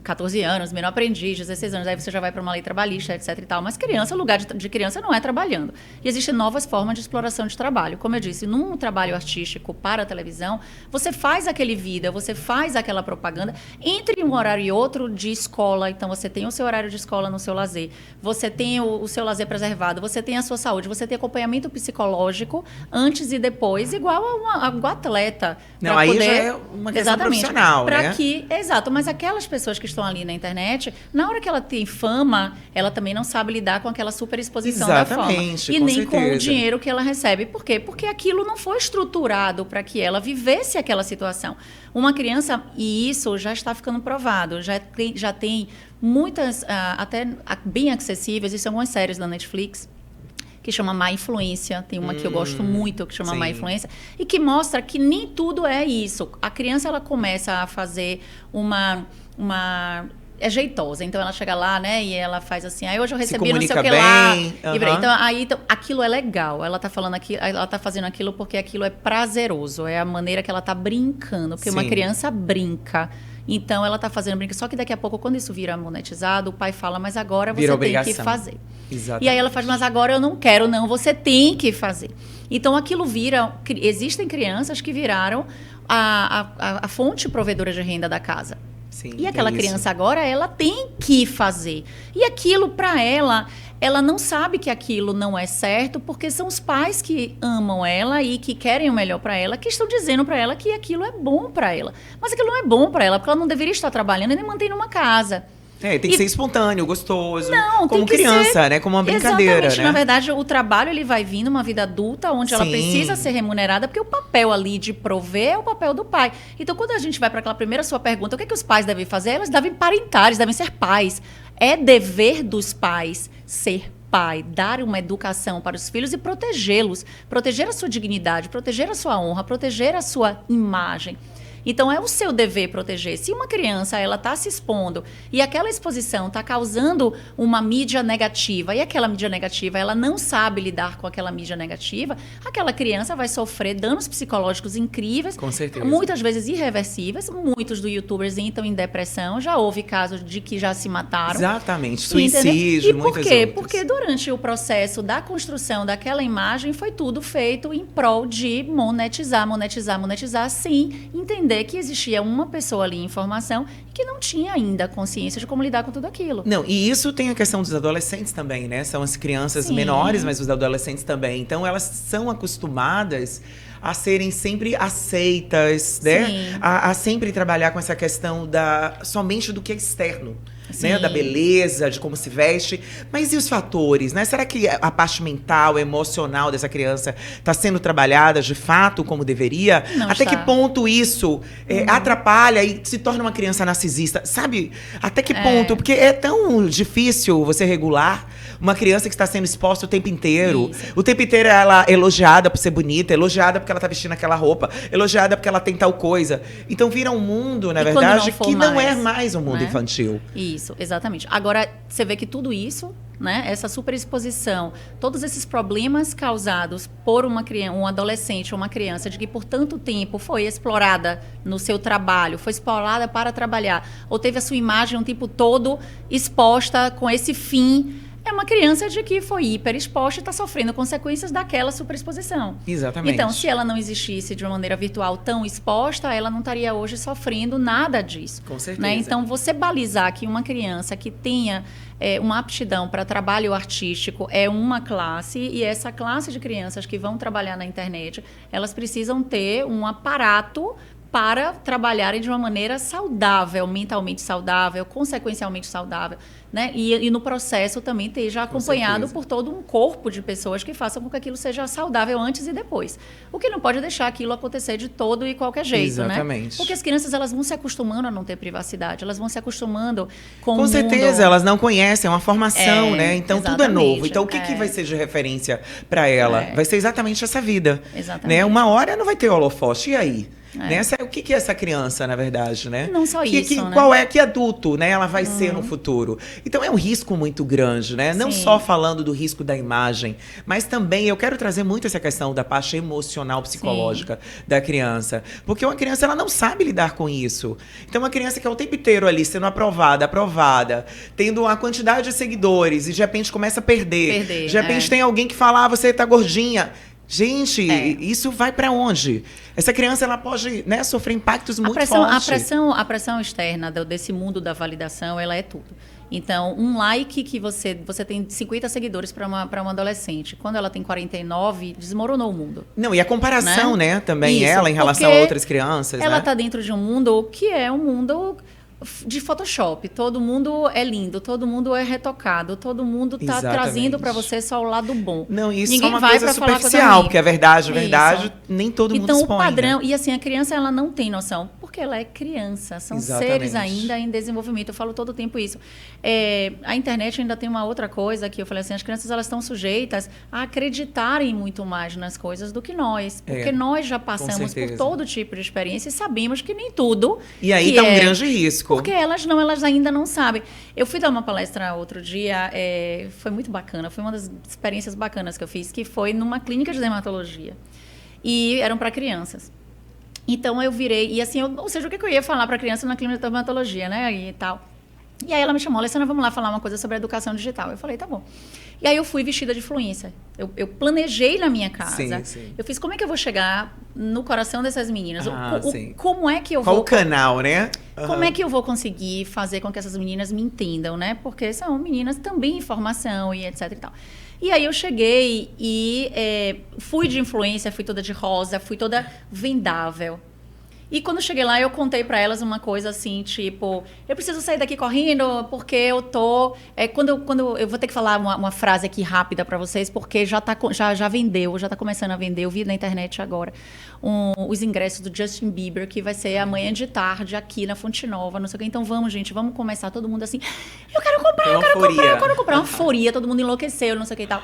14 anos, menor aprendiz, 16 anos, aí você já vai para uma lei trabalhista, etc e tal. Mas criança, o lugar de criança não é trabalhando. E existem novas formas de exploração de trabalho. Como eu disse, num trabalho artístico para a televisão, você faz aquele vídeo, você faz aquela propaganda entre um horário e outro de escola. Então, você tem o seu horário de escola no seu lazer, você tem o seu lazer preservado, você tem a sua saúde, você tem acompanhamento psicológico antes e depois, igual a um atleta. Não, aí já é uma questão profissional, né? Exato, mas aquelas pessoas que estão ali na internet, na hora que ela tem fama, ela também não sabe lidar com aquela superexposição da fama. E nem com o dinheiro que ela recebe. Por quê? Porque aquilo não foi estruturado para que ela vivesse aquela situação. Uma criança, e isso já está ficando provado, já tem muitas, até bem acessíveis, existem algumas séries da Netflix, que chama Má Influência, tem uma que eu gosto muito, que chama Má Influência, e que mostra que nem tudo é isso. A criança, ela começa a fazer é jeitosa, então ela chega lá, né, e ela faz assim, aí hoje eu recebi não sei o que lá. Então, aquilo é legal, ela tá falando aqui, ela tá fazendo aquilo porque aquilo é prazeroso, é a maneira que ela tá brincando, porque uma criança brinca. Então, ela está fazendo brincadeira. Só que daqui a pouco, quando isso vira monetizado, o pai fala, mas agora você tem que fazer. Exatamente. E aí ela faz, mas agora eu não quero, não. Você tem que fazer. Então, aquilo vira... Existem crianças que viraram a fonte provedora de renda da casa. Sim, e aquela criança agora, ela tem que fazer. E aquilo, para ela não sabe que aquilo não é certo, porque são os pais que amam ela e que querem o melhor para ela, que estão dizendo para ela que aquilo é bom para ela. Mas aquilo não é bom para ela, porque ela não deveria estar trabalhando e nem mantendo uma casa. Tem que ser espontâneo, gostoso. Não, como criança, né? Como uma brincadeira, exatamente, né? Na verdade, o trabalho, ele vai vir numa vida adulta, onde ela precisa ser remunerada, porque o papel ali de prover é o papel do pai. Então, quando a gente vai para aquela primeira sua pergunta, o que é que os pais devem fazer? Elas devem parentar, eles devem ser pais. É dever dos pais ser pai, dar uma educação para os filhos e protegê-los. Proteger a sua dignidade, proteger a sua honra, proteger a sua imagem. Então, é o seu dever proteger. Se uma criança ela está se expondo e aquela exposição está causando uma mídia negativa, e aquela mídia negativa ela não sabe lidar com aquela mídia negativa, aquela criança vai sofrer danos psicológicos incríveis, com certeza. Muitas vezes irreversíveis. Muitos dos youtubers entram em depressão. Já houve casos de que já se mataram. Exatamente. Suicídio, e muitas quê? outras. Porque durante o processo da construção daquela imagem foi tudo feito em prol de monetizar, sem entender que existia uma pessoa ali em formação que não tinha ainda consciência de como lidar com tudo aquilo. Não, e isso tem a questão dos adolescentes também, né? São as crianças menores, mas os adolescentes também. Então, elas são acostumadas a serem sempre aceitas, né? A sempre trabalhar com essa questão somente do que é externo. Né, da beleza, de como se veste. Mas e os fatores, né? Será que a parte mental, emocional dessa criança está sendo trabalhada de fato como deveria? Até que ponto isso atrapalha e se torna uma criança narcisista? Sabe? Até que ponto? Porque é tão difícil você regular uma criança que está sendo exposta o tempo inteiro. Isso. O tempo inteiro ela é elogiada por ser bonita, elogiada porque ela está vestindo aquela roupa, elogiada porque ela tem tal coisa. Então vira um mundo, na verdade, que não é mais um mundo infantil. Isso, exatamente. Agora, você vê que tudo isso, né, essa superexposição, todos esses problemas causados por uma criança, um adolescente ou uma criança de que por tanto tempo foi explorada no seu trabalho, foi explorada para trabalhar, ou teve a sua imagem o tempo todo exposta com esse fim, é uma criança de que foi hiperexposta e está sofrendo consequências daquela superexposição. Exatamente. Então, se ela não existisse de uma maneira virtual tão exposta, ela não estaria hoje sofrendo nada disso. Com certeza. Né? Então, você balizar que uma criança que tenha uma aptidão para trabalho artístico é uma classe, e essa classe de crianças que vão trabalhar na internet, elas precisam ter um aparato para trabalharem de uma maneira saudável, mentalmente saudável, consequencialmente saudável, né? E no processo também esteja acompanhado por todo um corpo de pessoas que façam com que aquilo seja saudável antes e depois. O que não pode deixar aquilo acontecer de todo e qualquer jeito, exatamente, né? Porque as crianças elas vão se acostumando a não ter privacidade, elas vão se acostumando com Com certeza, mundo. Elas não conhecem, é uma formação, né? Então tudo é novo. Então o que vai ser de referência para ela? Vai ser exatamente essa vida. Exatamente. Né? Uma hora não vai ter holofote, e aí? Né? O que é essa criança, na verdade, né? Não só isso, né? Qual é, que adulto, né, ela vai ser no futuro? Então é um risco muito grande, né? Não Sim. só falando do risco da imagem, mas também eu quero trazer muito essa questão da parte emocional, psicológica da criança. Porque uma criança, ela não sabe lidar com isso. Então uma criança que é o tempo inteiro ali sendo aprovada, tendo uma quantidade de seguidores e de repente começa a perder. De repente tem alguém que fala, você tá gordinha. Gente, isso vai pra onde? Essa criança, ela pode, né, sofrer impactos muito fortes. A pressão externa desse mundo da validação, ela é tudo. Então, um like que você tem 50 seguidores para uma adolescente, quando ela tem 49, desmoronou o mundo. Não, e a comparação, né, também Isso, ela em relação a outras crianças, ela né? tá dentro de um mundo que é um mundo de Photoshop. Todo mundo é lindo, todo mundo é retocado, todo mundo tá trazendo para você só o lado bom. Não, isso Ninguém é uma vai coisa pra falar superficial, porque a verdade, isso. nem todo mundo então, expõe. Então, o padrão... Né? E assim, a criança, ela não tem noção, porque ela é criança. São seres ainda em desenvolvimento. Eu falo todo o tempo isso. A internet ainda tem uma outra coisa que eu falei assim, as crianças, elas estão sujeitas a acreditarem muito mais nas coisas do que nós. Porque nós já passamos por todo tipo de experiência e sabemos que nem tudo... E aí tá um grande risco. Porque elas ainda não sabem. Eu fui dar uma palestra outro dia, foi muito bacana, foi uma das experiências bacanas que eu fiz, que foi numa clínica de dermatologia. E eram para crianças. Então eu virei, e assim, ou seja, o que eu ia falar para criança na clínica de dermatologia, né, e tal. E aí ela me chamou, Alessandra, vamos lá falar uma coisa sobre a educação digital. Eu falei, tá bom. E aí eu fui vestida de influencer. Eu planejei na minha casa. Sim. Eu fiz, como é que eu vou chegar no coração dessas meninas? Sim. Como é que eu Qual vou... o canal, né? Como é que eu vou conseguir fazer com que essas meninas me entendam, né? Porque são meninas também em formação e etc e tal. E aí eu cheguei e fui de influência, fui toda de rosa, fui toda vendável. E quando eu cheguei lá, eu contei para elas uma coisa assim, tipo, eu preciso sair daqui correndo porque eu tô... quando eu vou ter que falar uma frase aqui rápida para vocês, porque já vendeu, já tá começando a vender, eu vi na internet agora, os ingressos do Justin Bieber, que vai ser amanhã de tarde aqui na Fonte Nova, não sei o quê. Então vamos, gente, vamos começar, todo mundo assim, eu quero comprar, uma euforia, todo mundo enlouqueceu, não sei o que e tal.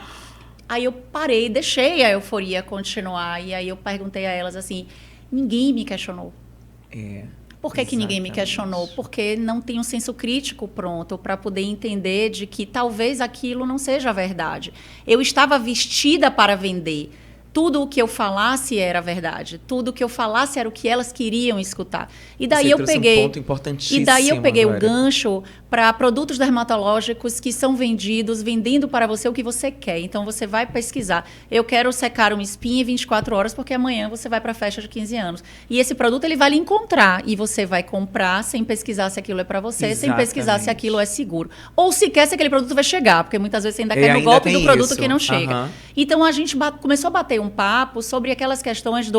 Aí eu parei, deixei a euforia continuar, e aí eu perguntei a elas assim... Ninguém me questionou. Por que ninguém me questionou? Porque não tem um senso crítico pronto para poder entender de que talvez aquilo não seja verdade. Eu estava vestida para vender. Tudo o que eu falasse era verdade. Tudo o que eu falasse era o que elas queriam escutar. E daí Você trouxe um ponto importantíssimo. E daí eu peguei agora o gancho para produtos dermatológicos que são vendendo para você o que você quer. Então você vai pesquisar. Eu quero secar uma espinha em 24 horas porque amanhã você vai para a festa de 15 anos. E esse produto ele vai lhe encontrar e você vai comprar sem pesquisar se aquilo é para você, sem pesquisar se aquilo é seguro. Ou sequer se aquele produto vai chegar, porque muitas vezes você ainda cai no golpe do produto que não chega. Então a gente começou a bater um papo sobre aquelas questões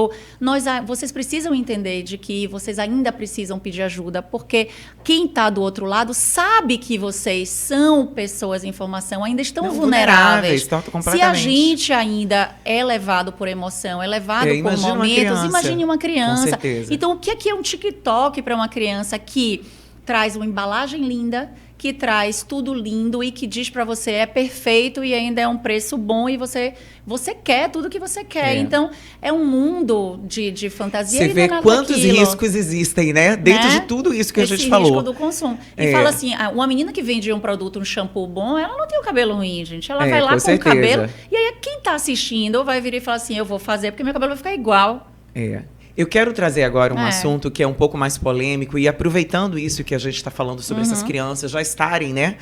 vocês precisam entender de que vocês ainda precisam pedir ajuda, porque quem está do outro lado sabe que vocês são pessoas em formação, ainda estão vulneráveis. Se a gente ainda é levado por emoção, é levado por momentos, imagine uma criança. Com certeza. Então, o que é um TikTok para uma criança que traz uma embalagem linda, que traz tudo lindo e que diz para você é perfeito e ainda é um preço bom e você quer tudo que você quer. Então, é um mundo de fantasia. Você vê quantos riscos existem, né? Dentro de tudo isso que a gente falou. Esse risco do consumo. E fala assim, uma menina que vende um produto, um shampoo bom, ela não tem o cabelo ruim, gente. Ela vai lá com o cabelo. E aí, quem tá assistindo vai vir e falar assim, eu vou fazer porque meu cabelo vai ficar igual. Eu quero trazer agora um assunto que é um pouco mais polêmico e aproveitando isso que a gente está falando sobre essas crianças já estarem, né,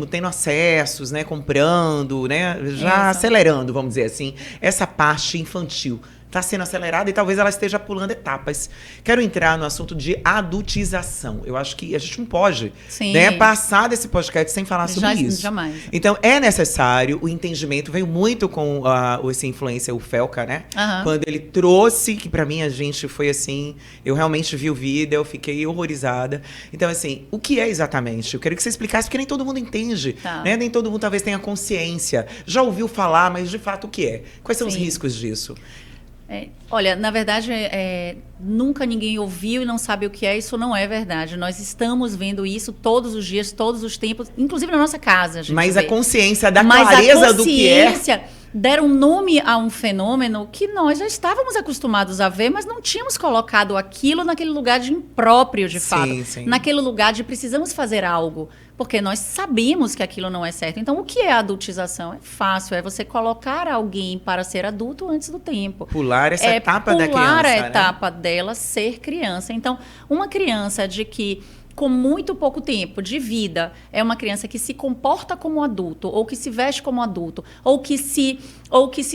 tendo acessos, né, comprando, né, já acelerando, vamos dizer assim, essa parte infantil. Está sendo acelerada e talvez ela esteja pulando etapas. Quero entrar no assunto de adultização. Eu acho que a gente não pode, né, passar desse podcast sem falar sobre isso. Jamais. Então, é necessário o entendimento. Veio muito com esse influencer, o Felca, né? Quando ele trouxe, que pra mim, a gente foi assim... Eu realmente vi o vídeo, eu fiquei horrorizada. Então, assim, o que é exatamente? Eu quero que você explicasse, porque nem todo mundo entende. Né? Nem todo mundo talvez tenha consciência. Já ouviu falar, mas de fato o que é? Quais são os riscos disso? Olha, na verdade, nunca ninguém ouviu e não sabe o que é, isso não é verdade. Nós estamos vendo isso todos os dias, todos os tempos, inclusive na nossa casa. A gente Mas vê. A consciência da clareza do que é... deram nome a um fenômeno que nós já estávamos acostumados a ver, mas não tínhamos colocado aquilo naquele lugar de impróprio, de fato. Naquele lugar de precisamos fazer algo Porque nós sabemos que aquilo não é certo. Então, o que é adultização? É fácil, é você colocar alguém para ser adulto antes do tempo. Pular essa etapa da criança, pular a né? etapa dela ser criança. Então, uma criança de que com muito pouco tempo de vida, é uma criança que se comporta como adulto, ou que se veste como adulto, ou que se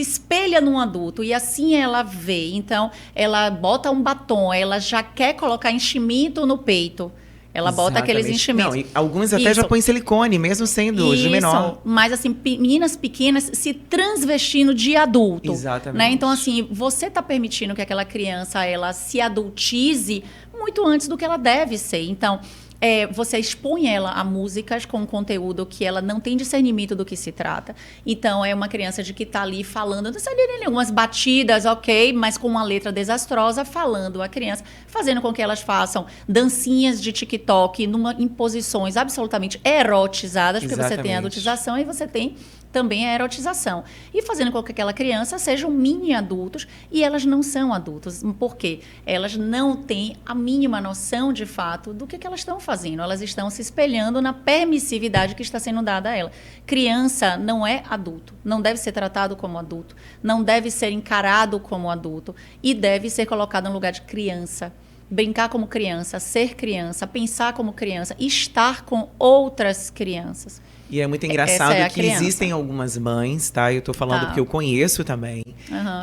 espelha num adulto, e assim ela vê. Então, ela bota um batom, ela já quer colocar enchimento no peito. Ela bota aqueles enchimentos. Não, alguns até já põem silicone, mesmo sendo de menor. Mas, assim, meninas pequenas se transvestindo de adulto. Exatamente. Né? Então, assim, você está permitindo que aquela criança ela se adultize muito antes do que ela deve ser. Então, você expõe ela a músicas com conteúdo que ela não tem discernimento do que se trata. Então, é uma criança de que está ali falando, não sei, algumas batidas, ok, mas com uma letra desastrosa, falando a criança, fazendo com que elas façam dancinhas de TikTok em posições absolutamente erotizadas, porque você tem a adultização e você tem também a erotização. E fazendo com que aquela criança sejam mini adultos, e elas não são adultos. Por quê? Elas não têm a mínima noção, de fato, do que elas estão fazendo. Elas estão se espelhando na permissividade que está sendo dada a ela. Criança não é adulto, não deve ser tratado como adulto, não deve ser encarado como adulto, e deve ser colocado no lugar de criança. Brincar como criança, ser criança, pensar como criança, estar com outras crianças. E é muito engraçado que existem algumas mães, tá? Eu tô falando porque eu conheço também,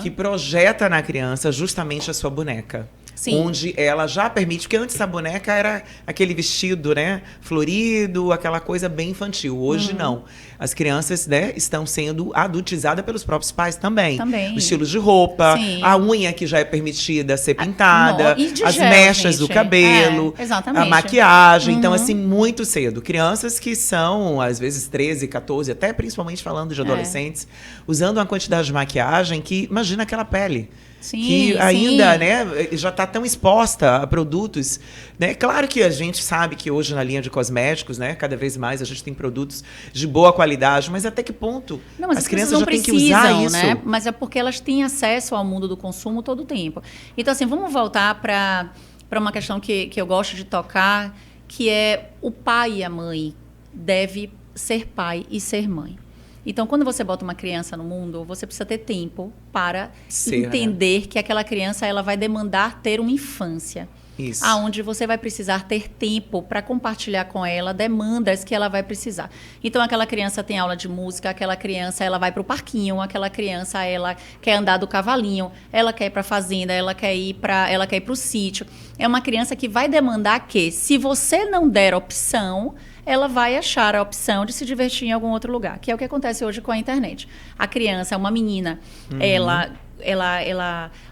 que projeta na criança justamente a sua boneca. Sim. Onde ela já permite, porque antes a boneca era aquele vestido, né, florido, aquela coisa bem infantil. Hoje não. As crianças, né, estão sendo adultizadas pelos próprios pais também. O estilo de roupa, a unha que já é permitida ser pintada, as mechas do cabelo, a maquiagem. Então, assim, muito cedo. Crianças que são, às vezes, 13, 14, até principalmente falando de adolescentes, usando uma quantidade de maquiagem que, imagina aquela pele. Que ainda, né, já está tão exposta a produtos, né? Claro que a gente sabe que hoje na linha de cosméticos, né, cada vez mais a gente tem produtos de boa qualidade, mas até que ponto as crianças já têm que usar isso? Né? Mas é porque elas têm acesso ao mundo do consumo todo o tempo. Então, assim, vamos voltar para uma questão que eu gosto de tocar, que é o pai e a mãe deve ser pai e ser mãe. Então, quando você bota uma criança no mundo, você precisa ter tempo para entender que aquela criança ela vai demandar ter uma infância. Isso. Aonde você vai precisar ter tempo para compartilhar com ela demandas que ela vai precisar. Então, aquela criança tem aula de música, aquela criança ela vai para o parquinho, aquela criança ela quer andar do cavalinho, ela quer ir para a fazenda, ela quer ir para o sítio. É uma criança que vai demandar que, se você não der opção, ela vai achar a opção de se divertir em algum outro lugar, que é o que acontece hoje com a internet. A criança, uma menina,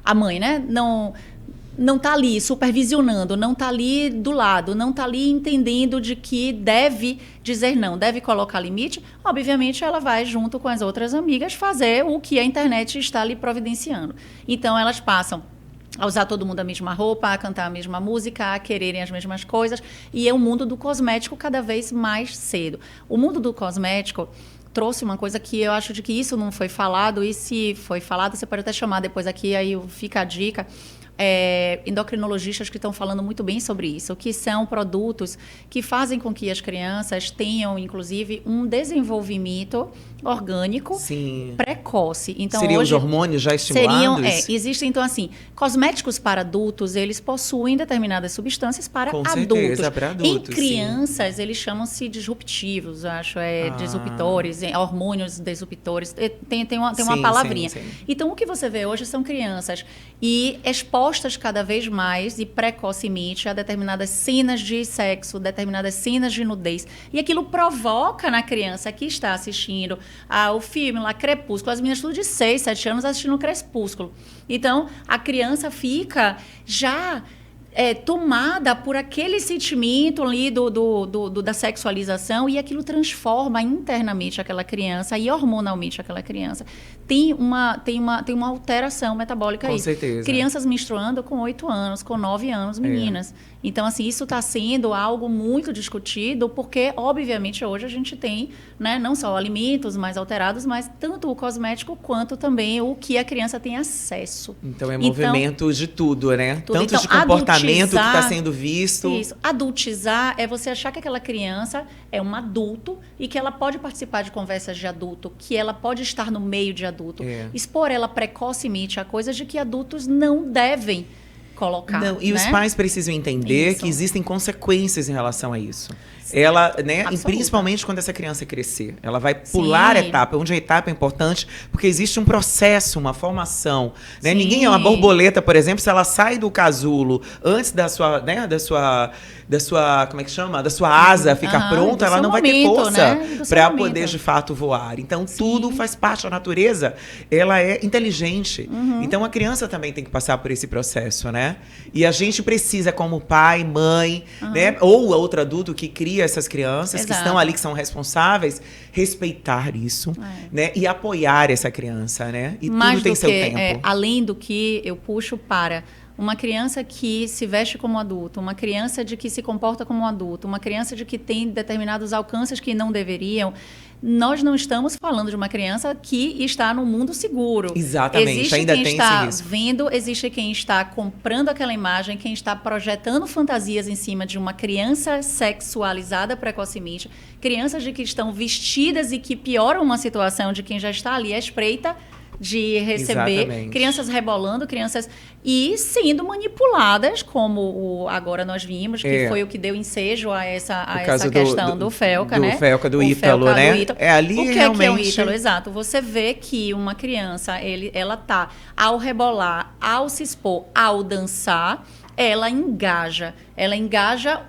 a mãe, né, não está ali supervisionando, não está ali do lado, não está ali entendendo de que deve dizer não, deve colocar limite. Obviamente, ela vai, junto com as outras amigas, fazer o que a internet está lhe providenciando. Então, elas passam a usar todo mundo a mesma roupa, a cantar a mesma música, a quererem as mesmas coisas. E é o mundo do cosmético cada vez mais cedo. O mundo do cosmético trouxe uma coisa que eu acho de que isso não foi falado, e se foi falado, você pode até chamar depois aqui, aí fica a dica. Endocrinologistas que estão falando muito bem sobre isso, que são produtos que fazem com que as crianças tenham, inclusive, um desenvolvimento orgânico precoce. Então, seriam hoje, os hormônios já estimulados? Existem, então, assim, cosméticos para adultos, eles possuem determinadas substâncias para adultos. Certeza, para adultos. Em crianças, eles chamam-se disruptivos, eu acho, disruptores, hormônios disruptores, tem uma palavrinha. Sim. Então, o que você vê hoje são crianças e expostas cada vez mais e precocemente a determinadas cenas de sexo, determinadas cenas de nudez. E aquilo provoca na criança que está assistindo o filme lá, Crepúsculo, as meninas tudo de 6, 7 anos assistindo Crepúsculo. Então, a criança fica já tomada por aquele sentimento ali da sexualização, e aquilo transforma internamente aquela criança e hormonalmente aquela criança. Tem uma alteração metabólica aí. Com certeza. Crianças menstruando com 8 anos, com 9 anos, meninas. Então, assim, isso está sendo algo muito discutido, porque, obviamente, hoje a gente tem, né, não só alimentos mais alterados, mas tanto o cosmético quanto também o que a criança tem acesso. Então, movimento de tudo, né? Tanto de comportamento pensamento que está sendo visto. Isso. Adultizar é você achar que aquela criança é um adulto e que ela pode participar de conversas de adulto, que ela pode estar no meio de adulto. Expor ela precocemente a coisas de que adultos não devem colocar. Não, e os pais precisam entender que existem consequências em relação a isso. Ela, né, e principalmente quando essa criança crescer, ela vai pular etapa, onde a etapa é importante, porque existe um processo, uma formação, né? Ninguém é uma borboleta, por exemplo, se ela sai do casulo antes da sua, né, da sua, como é que chama? Da sua asa ficar pronta, ela não vai ter força, né, para poder de fato voar. Então tudo faz parte da natureza, ela é inteligente. Então a criança também tem que passar por esse processo, né? E a gente precisa, como pai, mãe, né, ou outro adulto que cria essas crianças, que estão ali, que são responsáveis, respeitar isso, né? E apoiar essa criança, né? E mais tudo tem seu tempo. Além do que eu puxo para uma criança que se veste como adulto, uma criança de que se comporta como adulto, uma criança de que tem determinados alcances que não deveriam. Nós não estamos falando de uma criança que está no mundo seguro. Exatamente, existe ainda quem tem está esse risco. vendo, existe quem está comprando aquela imagem, quem está projetando fantasias em cima de uma criança sexualizada precocemente, crianças de que estão vestidas e que pioram uma situação de quem já está ali à espreita de receber, crianças rebolando, crianças e sendo manipuladas, como agora nós vimos, que foi o que deu ensejo a essa questão do Felca, né? Do Felca, do Ítalo, né? Ali o que realmente... é o Ítalo? Exato. Você vê que uma criança, ela tá, ao rebolar, ao se expor, ao dançar, ela engaja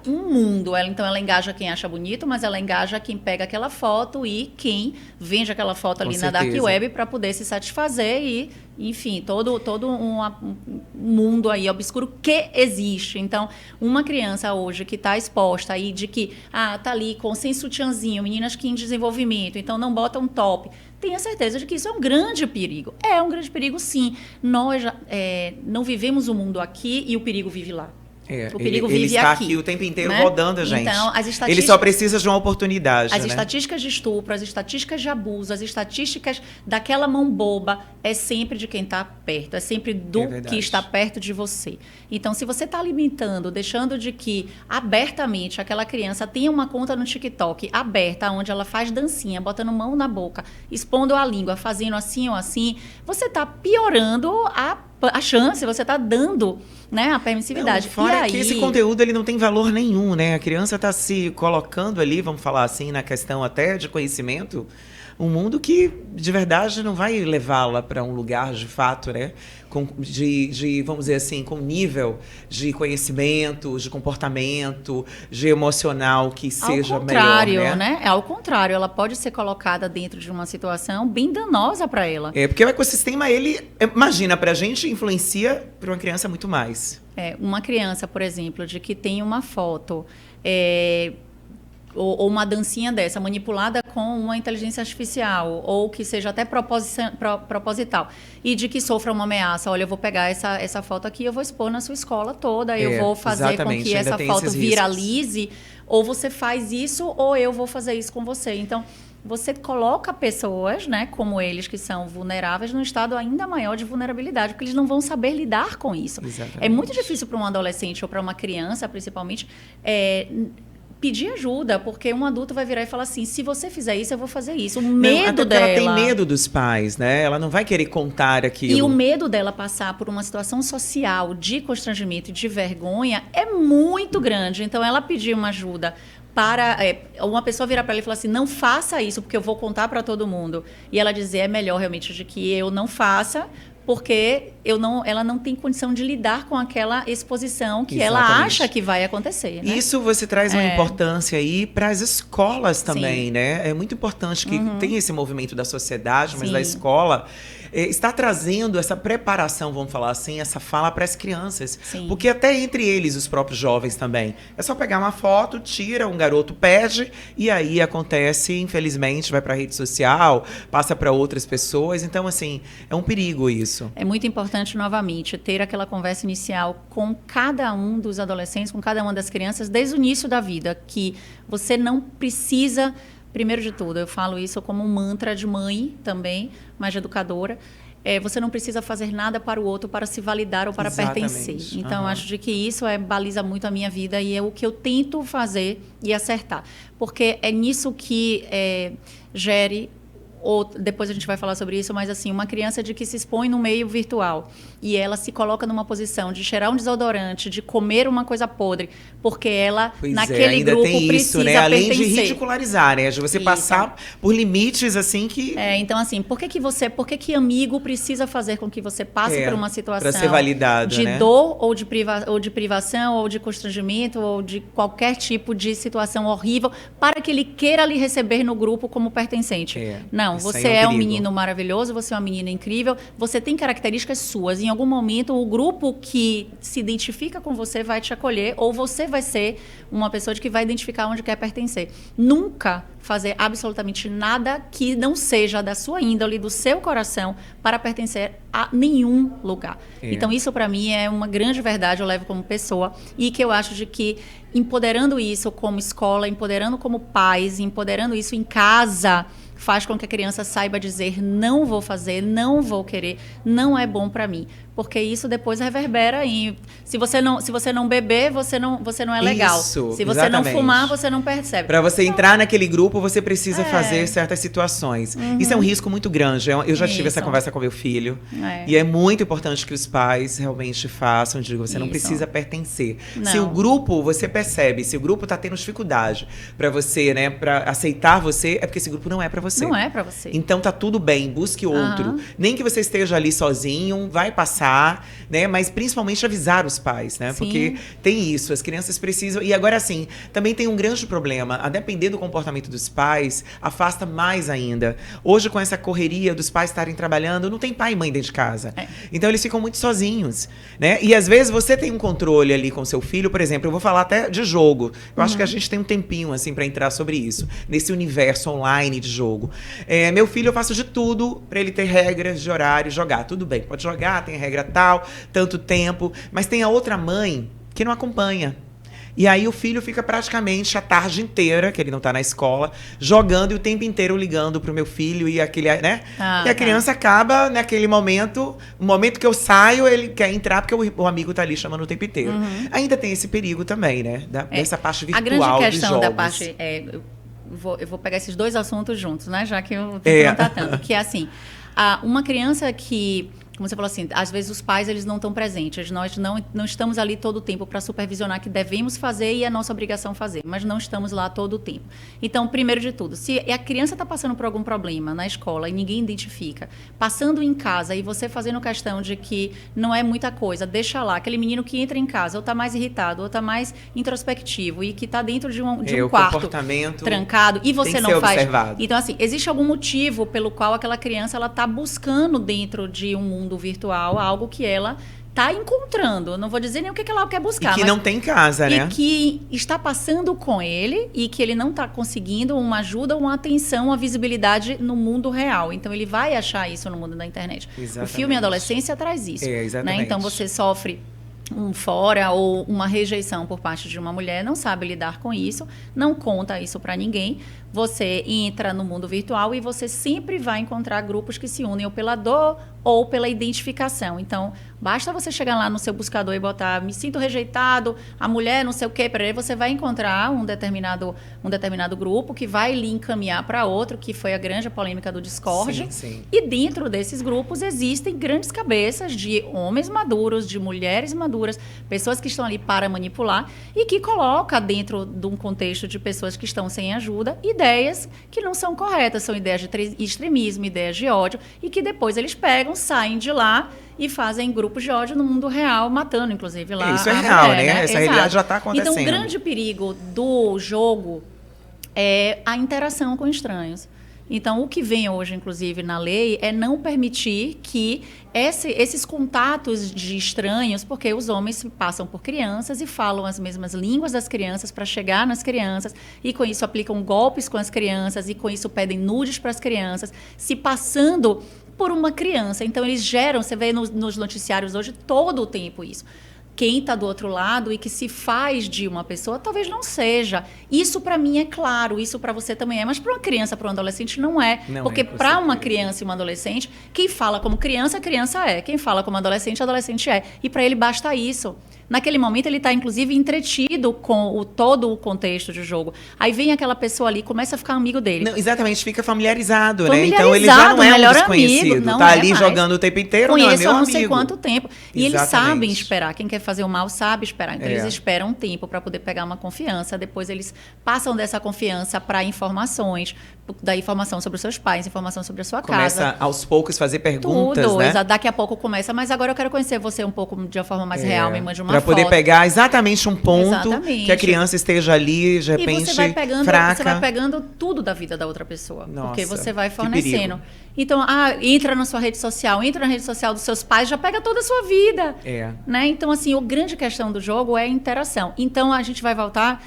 um mundo. Então ela engaja quem acha bonito, mas ela engaja quem pega aquela foto e quem vende aquela foto ali na Dark Web para poder se satisfazer e, enfim, todo um mundo aí obscuro que existe. Então, uma criança hoje que está exposta aí de que tá ali com sem sutiãzinho, meninas que em desenvolvimento, então não botam um top. Tenha certeza de que isso é um grande perigo. É um grande perigo, sim. Nós não vivemos o mundo aqui e o perigo vive lá. O perigo vive ele está aqui, o tempo inteiro, né? rodando a gente. Então, ele só precisa de uma oportunidade. As estatísticas de estupro, as estatísticas de abuso, as estatísticas daquela mão boba é sempre de quem está perto, é sempre do que está perto de você. Então, se você está alimentando, deixando de que abertamente aquela criança tenha uma conta no TikTok aberta, onde ela faz dancinha, botando mão na boca, expondo a língua, fazendo assim ou assim, você está piorando a chance, você está dando, né, a permissividade. Fora que esse conteúdo ele não tem valor nenhum, né? A criança está se colocando ali, vamos falar assim, na questão até de conhecimento, um mundo que de verdade não vai levá-la para um lugar de fato, né? Vamos dizer assim, com nível de conhecimento, de comportamento, de emocional que seja melhor, né? Ao contrário, ela pode ser colocada dentro de uma situação bem danosa para ela. Porque o ecossistema, imagina, pra gente influencia para uma criança muito mais. Uma criança, por exemplo, de que tem uma foto... ou uma dancinha dessa, manipulada com uma inteligência artificial, ou que seja até proposital, e de que sofra uma ameaça. Olha, eu vou pegar essa foto aqui, eu vou expor na sua escola toda, eu vou fazer com que essa foto viralize, ou você faz isso, ou eu vou fazer isso com você. Então, você coloca pessoas, né, como eles, que são vulneráveis, num estado ainda maior de vulnerabilidade, porque eles não vão saber lidar com isso. Exatamente. É muito difícil para um adolescente ou para uma criança, principalmente, pedir ajuda, porque um adulto vai virar e falar assim, se você fizer isso, eu vou fazer isso. O medo dela... Ela tem medo dos pais, né? Ela não vai querer contar aquilo. E o medo dela passar por uma situação social de constrangimento e de vergonha é muito grande. Então, ela pedir uma ajuda para... uma pessoa virar para ela e falar assim, não faça isso, porque eu vou contar para todo mundo. E ela dizer, é melhor realmente de que eu não faça, porque ela não tem condição de lidar com aquela exposição que ela acha que vai acontecer. Né? Isso você traz uma importância aí para as escolas também, né? É muito importante que tenha esse movimento da sociedade, mas da escola está trazendo essa preparação, vamos falar assim, essa fala para as crianças. Sim. Porque até entre eles, os próprios jovens também. É só pegar uma foto, tira, um garoto pede, e aí acontece, infelizmente, vai para a rede social, passa para outras pessoas. Então, assim, é um perigo isso. É muito importante, novamente, ter aquela conversa inicial com cada um dos adolescentes, com cada uma das crianças, desde o início da vida, que você não precisa... Primeiro de tudo, eu falo isso como um mantra de mãe também, mas de educadora. você não precisa fazer nada para o outro para se validar ou para pertencer. Então, acho de que isso baliza muito a minha vida e é o que eu tento fazer e acertar. Porque é nisso que gere, ou depois a gente vai falar sobre isso, mas assim, uma criança de que se expõe no meio virtual e ela se coloca numa posição de cheirar um desodorante, de comer uma coisa podre, porque ela, naquele grupo, tem precisa isso, né? Além pertencer. de ridicularizar, né? De você passar por limites, assim, que... Então, assim, por que amigo precisa fazer com que você passe por uma situação pra ser validado, de né? dor ou de privação, ou de constrangimento, ou de qualquer tipo de situação horrível, para que ele queira lhe receber no grupo como pertencente? Não, você é um menino maravilhoso, você é uma menina incrível, você tem características suas. Em algum momento, o grupo que se identifica com você vai te acolher, ou você vai ser uma pessoa de que vai identificar onde quer pertencer. Nunca fazer absolutamente nada que não seja da sua índole, do seu coração, para pertencer a nenhum lugar. Então, isso para mim é uma grande verdade, eu levo como pessoa, e que eu acho de que empoderando isso como escola, empoderando como pais, empoderando isso em casa, faz com que a criança saiba dizer não vou fazer, não vou querer, não é bom para mim. Porque isso depois reverbera em... Se você não beber, você não é legal. Isso, se você não fumar, você não percebe. Para você entrar naquele grupo, você precisa fazer certas situações. Isso é um risco muito grande. Eu já tive essa conversa com meu filho. E é muito importante que os pais realmente façam. Digo, você não precisa pertencer. Não. Se o grupo, você percebe, se o grupo tá tendo dificuldade para você, né, para aceitar você, é porque esse grupo não é para você. Não é para você. Então tá tudo bem, busque outro. Nem que você esteja ali sozinho, vai passar, né? Mas principalmente avisar os pais, né? Sim. Porque tem isso, as crianças precisam... E agora, assim, também tem um grande problema. A depender do comportamento dos pais, afasta mais ainda. Hoje, com essa correria dos pais estarem trabalhando, não tem pai e mãe dentro de casa. Então, eles ficam muito sozinhos, né? E, às vezes, você tem um controle ali com seu filho, por exemplo, eu vou falar até de jogo. Eu acho que a gente tem um tempinho, assim, para entrar sobre isso. Nesse universo online de jogo. Meu filho, eu faço de tudo para ele ter regras de horário, jogar. Tudo bem, pode jogar, tem regra tal, tanto tempo, mas tem a outra mãe que não acompanha. E aí o filho fica praticamente a tarde inteira, que ele não tá na escola, jogando e o tempo inteiro ligando pro meu filho e aquele, né? E a criança acaba naquele momento, o momento que eu saio, ele quer entrar porque o amigo tá ali chamando o tempo inteiro. Ainda tem esse perigo também, né? Dessa parte virtual dos jogos. A grande questão da parte... eu vou pegar esses dois assuntos juntos, né? Já que o tempo não tá tanto. Que é assim, uma criança que... Como você falou assim, às vezes os pais eles não estão presentes, nós não estamos ali todo o tempo para supervisionar que devemos fazer e é nossa obrigação fazer, mas não estamos lá todo o tempo. Então, primeiro de tudo, se a criança está passando por algum problema na escola e ninguém identifica, passando em casa e você fazendo questão de que não é muita coisa, deixa lá, aquele menino que entra em casa ou está mais irritado ou está mais introspectivo e que está dentro de um quarto trancado e você não faz... Observado. Então, assim, existe algum motivo pelo qual aquela criança ela está buscando dentro de um mundo virtual, algo que ela está encontrando. Não vou dizer nem o que ela quer buscar. E que não tem casa, né? E que está passando com ele e que ele não está conseguindo uma ajuda, uma atenção, uma visibilidade no mundo real. Então, ele vai achar isso no mundo da internet. Exatamente. O filme Adolescência traz isso. Exatamente. Né? Então, você sofre um fora ou uma rejeição por parte de uma mulher, não sabe lidar com isso, não conta isso para ninguém. Você entra no mundo virtual e você sempre vai encontrar grupos que se unem ou pela dor ou pela identificação. Então, basta você chegar lá no seu buscador e botar me sinto rejeitado, a mulher não sei o quê, para aí você vai encontrar um determinado grupo que vai lhe encaminhar para outro, que foi a grande polêmica do Discord. Sim. E dentro desses grupos existem grandes cabeças de homens maduros, de mulheres maduras, pessoas que estão ali para manipular e que coloca dentro de um contexto de pessoas que estão sem ajuda ideias que não são corretas, são ideias de extremismo, ideias de ódio e que depois eles pegam, saem de lá e fazem grupos de ódio no mundo real, matando, inclusive, lá isso é real, mulher, né? Essa realidade já está acontecendo. Então, o grande perigo do jogo é a interação com estranhos. Então, o que vem hoje, inclusive, na lei é não permitir que esses contatos de estranhos, porque os homens passam por crianças e falam as mesmas línguas das crianças para chegar nas crianças, e com isso aplicam golpes com as crianças, e com isso pedem nudes para as crianças, se passando por uma criança. Então, eles geram, você vê nos noticiários hoje todo o tempo isso. quem está do outro lado e que se faz de uma pessoa, talvez não seja. Isso para mim é claro, isso para você também é, mas para uma criança, para um adolescente não é. Porque para uma criança e um adolescente, quem fala como criança, criança é. Quem fala como adolescente, adolescente é. E para ele basta isso. Naquele momento ele está, inclusive, entretido com todo o contexto de jogo. Aí vem aquela pessoa ali, começa a ficar amigo dele. Não, exatamente, fica familiarizado, né? Então ele já não é um desconhecido. Amigo, não tá é ali mais. Jogando o tempo inteiro, Conheço não é meu há não amigo. sei quanto tempo. E Exatamente. eles sabem esperar. Quem quer fazer o mal sabe esperar. Então eles esperam um tempo para poder pegar uma confiança. Depois eles passam dessa confiança para informações, da informação sobre os seus pais, informação sobre a sua casa. Começa aos poucos fazer perguntas, tudo, né? Daqui a pouco começa. Mas agora eu quero conhecer você um pouco de uma forma mais real. Me mande uma pra foto. Poder pegar exatamente um ponto que a criança esteja ali, de repente, e você vai pegando, fraca. Você vai pegando tudo da vida da outra pessoa. Nossa, porque você vai fornecendo. Então, entra na sua rede social, entra na rede social dos seus pais, já pega toda a sua vida. Né? Então, assim, a grande questão do jogo é a interação. Então, a gente vai voltar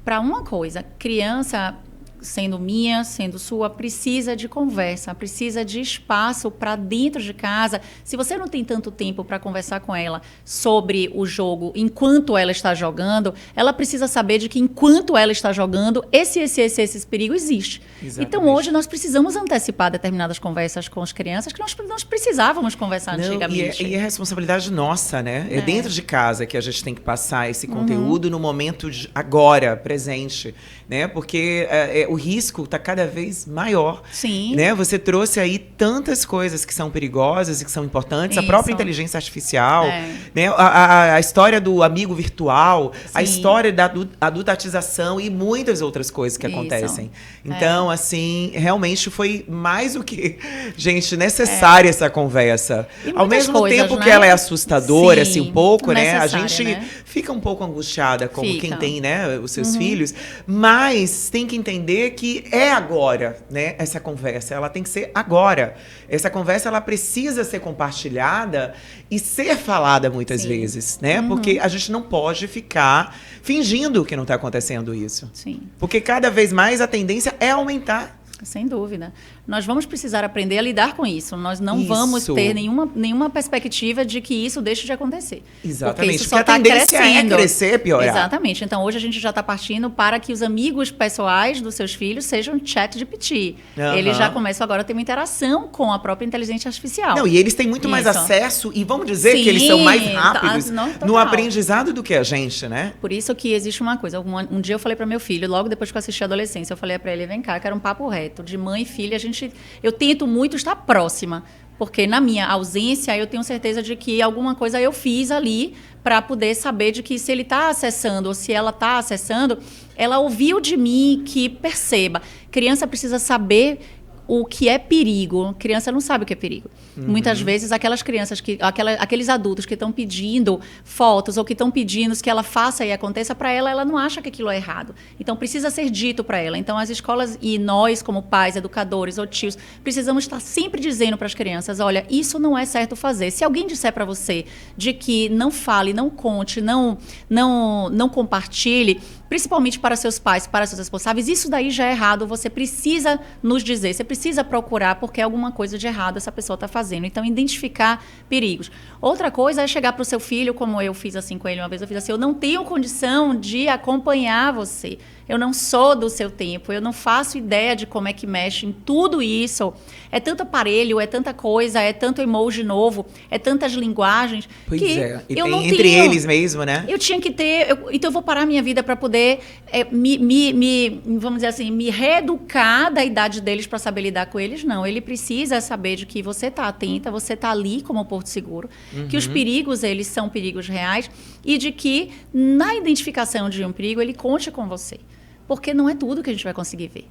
para uma coisa. Criança, sendo minha, sendo sua, precisa de conversa, precisa de espaço para dentro de casa. Se você não tem tanto tempo para conversar com ela sobre o jogo enquanto ela está jogando, ela precisa saber de que enquanto ela está jogando, esses perigos existem. Então, hoje, nós precisamos antecipar determinadas conversas com as crianças que nós precisávamos conversar antigamente. E é responsabilidade nossa, né? É dentro de casa que a gente tem que passar esse conteúdo no momento de agora, presente, né? Porque o risco está cada vez maior. Sim. Né? Você trouxe aí tantas coisas que são perigosas e que são importantes. A própria inteligência artificial, né? A história do amigo virtual, a história da adultização e muitas outras coisas que acontecem. Então, assim, realmente foi mais do que, gente, necessária essa conversa. Ao mesmo tempo que ela é assustadora, assim, um pouco, né? A gente fica um pouco angustiada como quem tem, né, os seus filhos, mas tem que entender que é agora, né, essa conversa. Ela tem que ser agora. Essa conversa, ela precisa ser compartilhada e ser falada muitas vezes, né? Porque a gente não pode ficar fingindo que não está acontecendo isso. Sim. Porque cada vez mais a tendência é aumentar. Sem dúvida. Nós vamos precisar aprender a lidar com isso. Nós não vamos ter nenhuma perspectiva de que isso deixe de acontecer. Exatamente. Porque isso só está crescendo. É crescer, piorar. Exatamente. Então, hoje a gente já está partindo para que os amigos pessoais dos seus filhos sejam ChatGPT. Eles já começam agora a ter uma interação com a própria inteligência artificial. Não, e eles têm muito mais acesso e vamos dizer que eles são mais rápidos no aprendizado do que a gente, né? Por isso que existe uma coisa. Um dia eu falei para meu filho, logo depois que eu assisti a adolescência, eu falei para ele, vem cá, que era um papo reto. De mãe e filha, eu tento muito estar próxima, porque na minha ausência eu tenho certeza de que alguma coisa eu fiz ali para poder saber de que se ele está acessando ou se ela está acessando, ela ouviu de mim que perceba. Criança precisa saber o que é perigo. Criança não sabe o que é perigo. Muitas vezes, aqueles adultos que estão pedindo fotos ou que estão pedindo que ela faça e aconteça para ela, ela não acha que aquilo é errado. Então, precisa ser dito para ela. Então, as escolas e nós, como pais, educadores ou tios, precisamos estar sempre dizendo para as crianças, olha, isso não é certo fazer. Se alguém disser para você de que não fale, não conte, não compartilhe, principalmente para seus pais, para seus responsáveis, isso daí já é errado. Você precisa nos dizer, você precisa procurar porque alguma coisa de errado essa pessoa está fazendo. Então, identificar perigos. Outra coisa é chegar para o seu filho, como eu fiz assim com ele uma vez, eu fiz assim, eu não tenho condição de acompanhar você. Eu não sou do seu tempo, eu não faço ideia de como é que mexe em tudo isso. É tanto aparelho, é tanta coisa, é tanto emoji novo, é tantas linguagens. Pois que é, e eu tem não entre tenho. Eles mesmo, né? Eu tinha que ter, então eu vou parar minha vida para poder vamos dizer assim, me reeducar da idade deles para saber lidar com eles. Não, ele precisa saber de que você está atenta, você está ali como porto seguro, que os perigos, eles são perigos reais e de que na identificação de um perigo, ele conte com você. Porque não é tudo que a gente vai conseguir ver.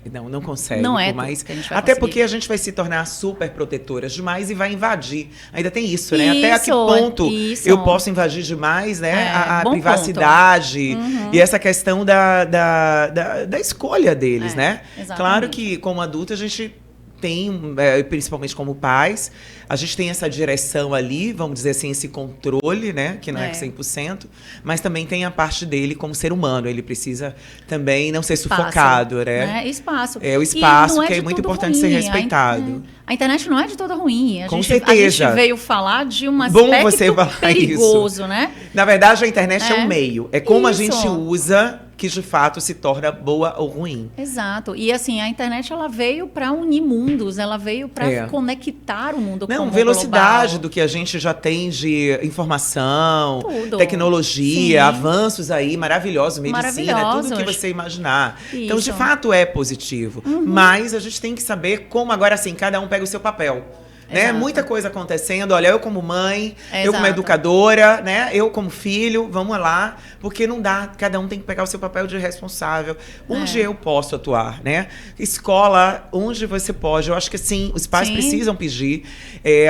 Não consegue. Não é mais. Que a gente vai Até conseguir. porque a gente vai se tornar super protetoras demais e vai invadir. Ainda tem isso, né? Até a que ponto eu posso invadir demais, né? A privacidade e essa questão da escolha deles, né? Exatamente. Claro que, como adulto, a gente tem, principalmente como pais, a gente tem essa direção ali, vamos dizer assim, esse controle, né? Que não é 100%, mas também tem a parte dele como ser humano. Ele precisa também não ser sufocado, né? Espaço. É o espaço que é muito importante ser respeitado. A internet não é de toda ruim. Com certeza. A gente veio falar de um aspecto perigoso, né? Na verdade, a internet é um meio. É como a gente usa que de fato se torna boa ou ruim. Exato. E assim, a internet ela veio para unir mundos, ela veio para conectar o mundo com o velocidade global. Do que a gente já tem de informação, tecnologia, avanços aí maravilhosos, medicina, tudo que você imaginar. Isso. Então, de fato, é positivo. Mas a gente tem que saber como agora, assim, cada um pega o seu papel. Né? Muita coisa acontecendo. Olha, eu como mãe, eu como educadora, né? Eu como filho, vamos lá. Porque não dá, cada um tem que pegar o seu papel de responsável. Onde eu posso atuar, né? Escola, onde você pode. Eu acho que sim, os pais precisam pedir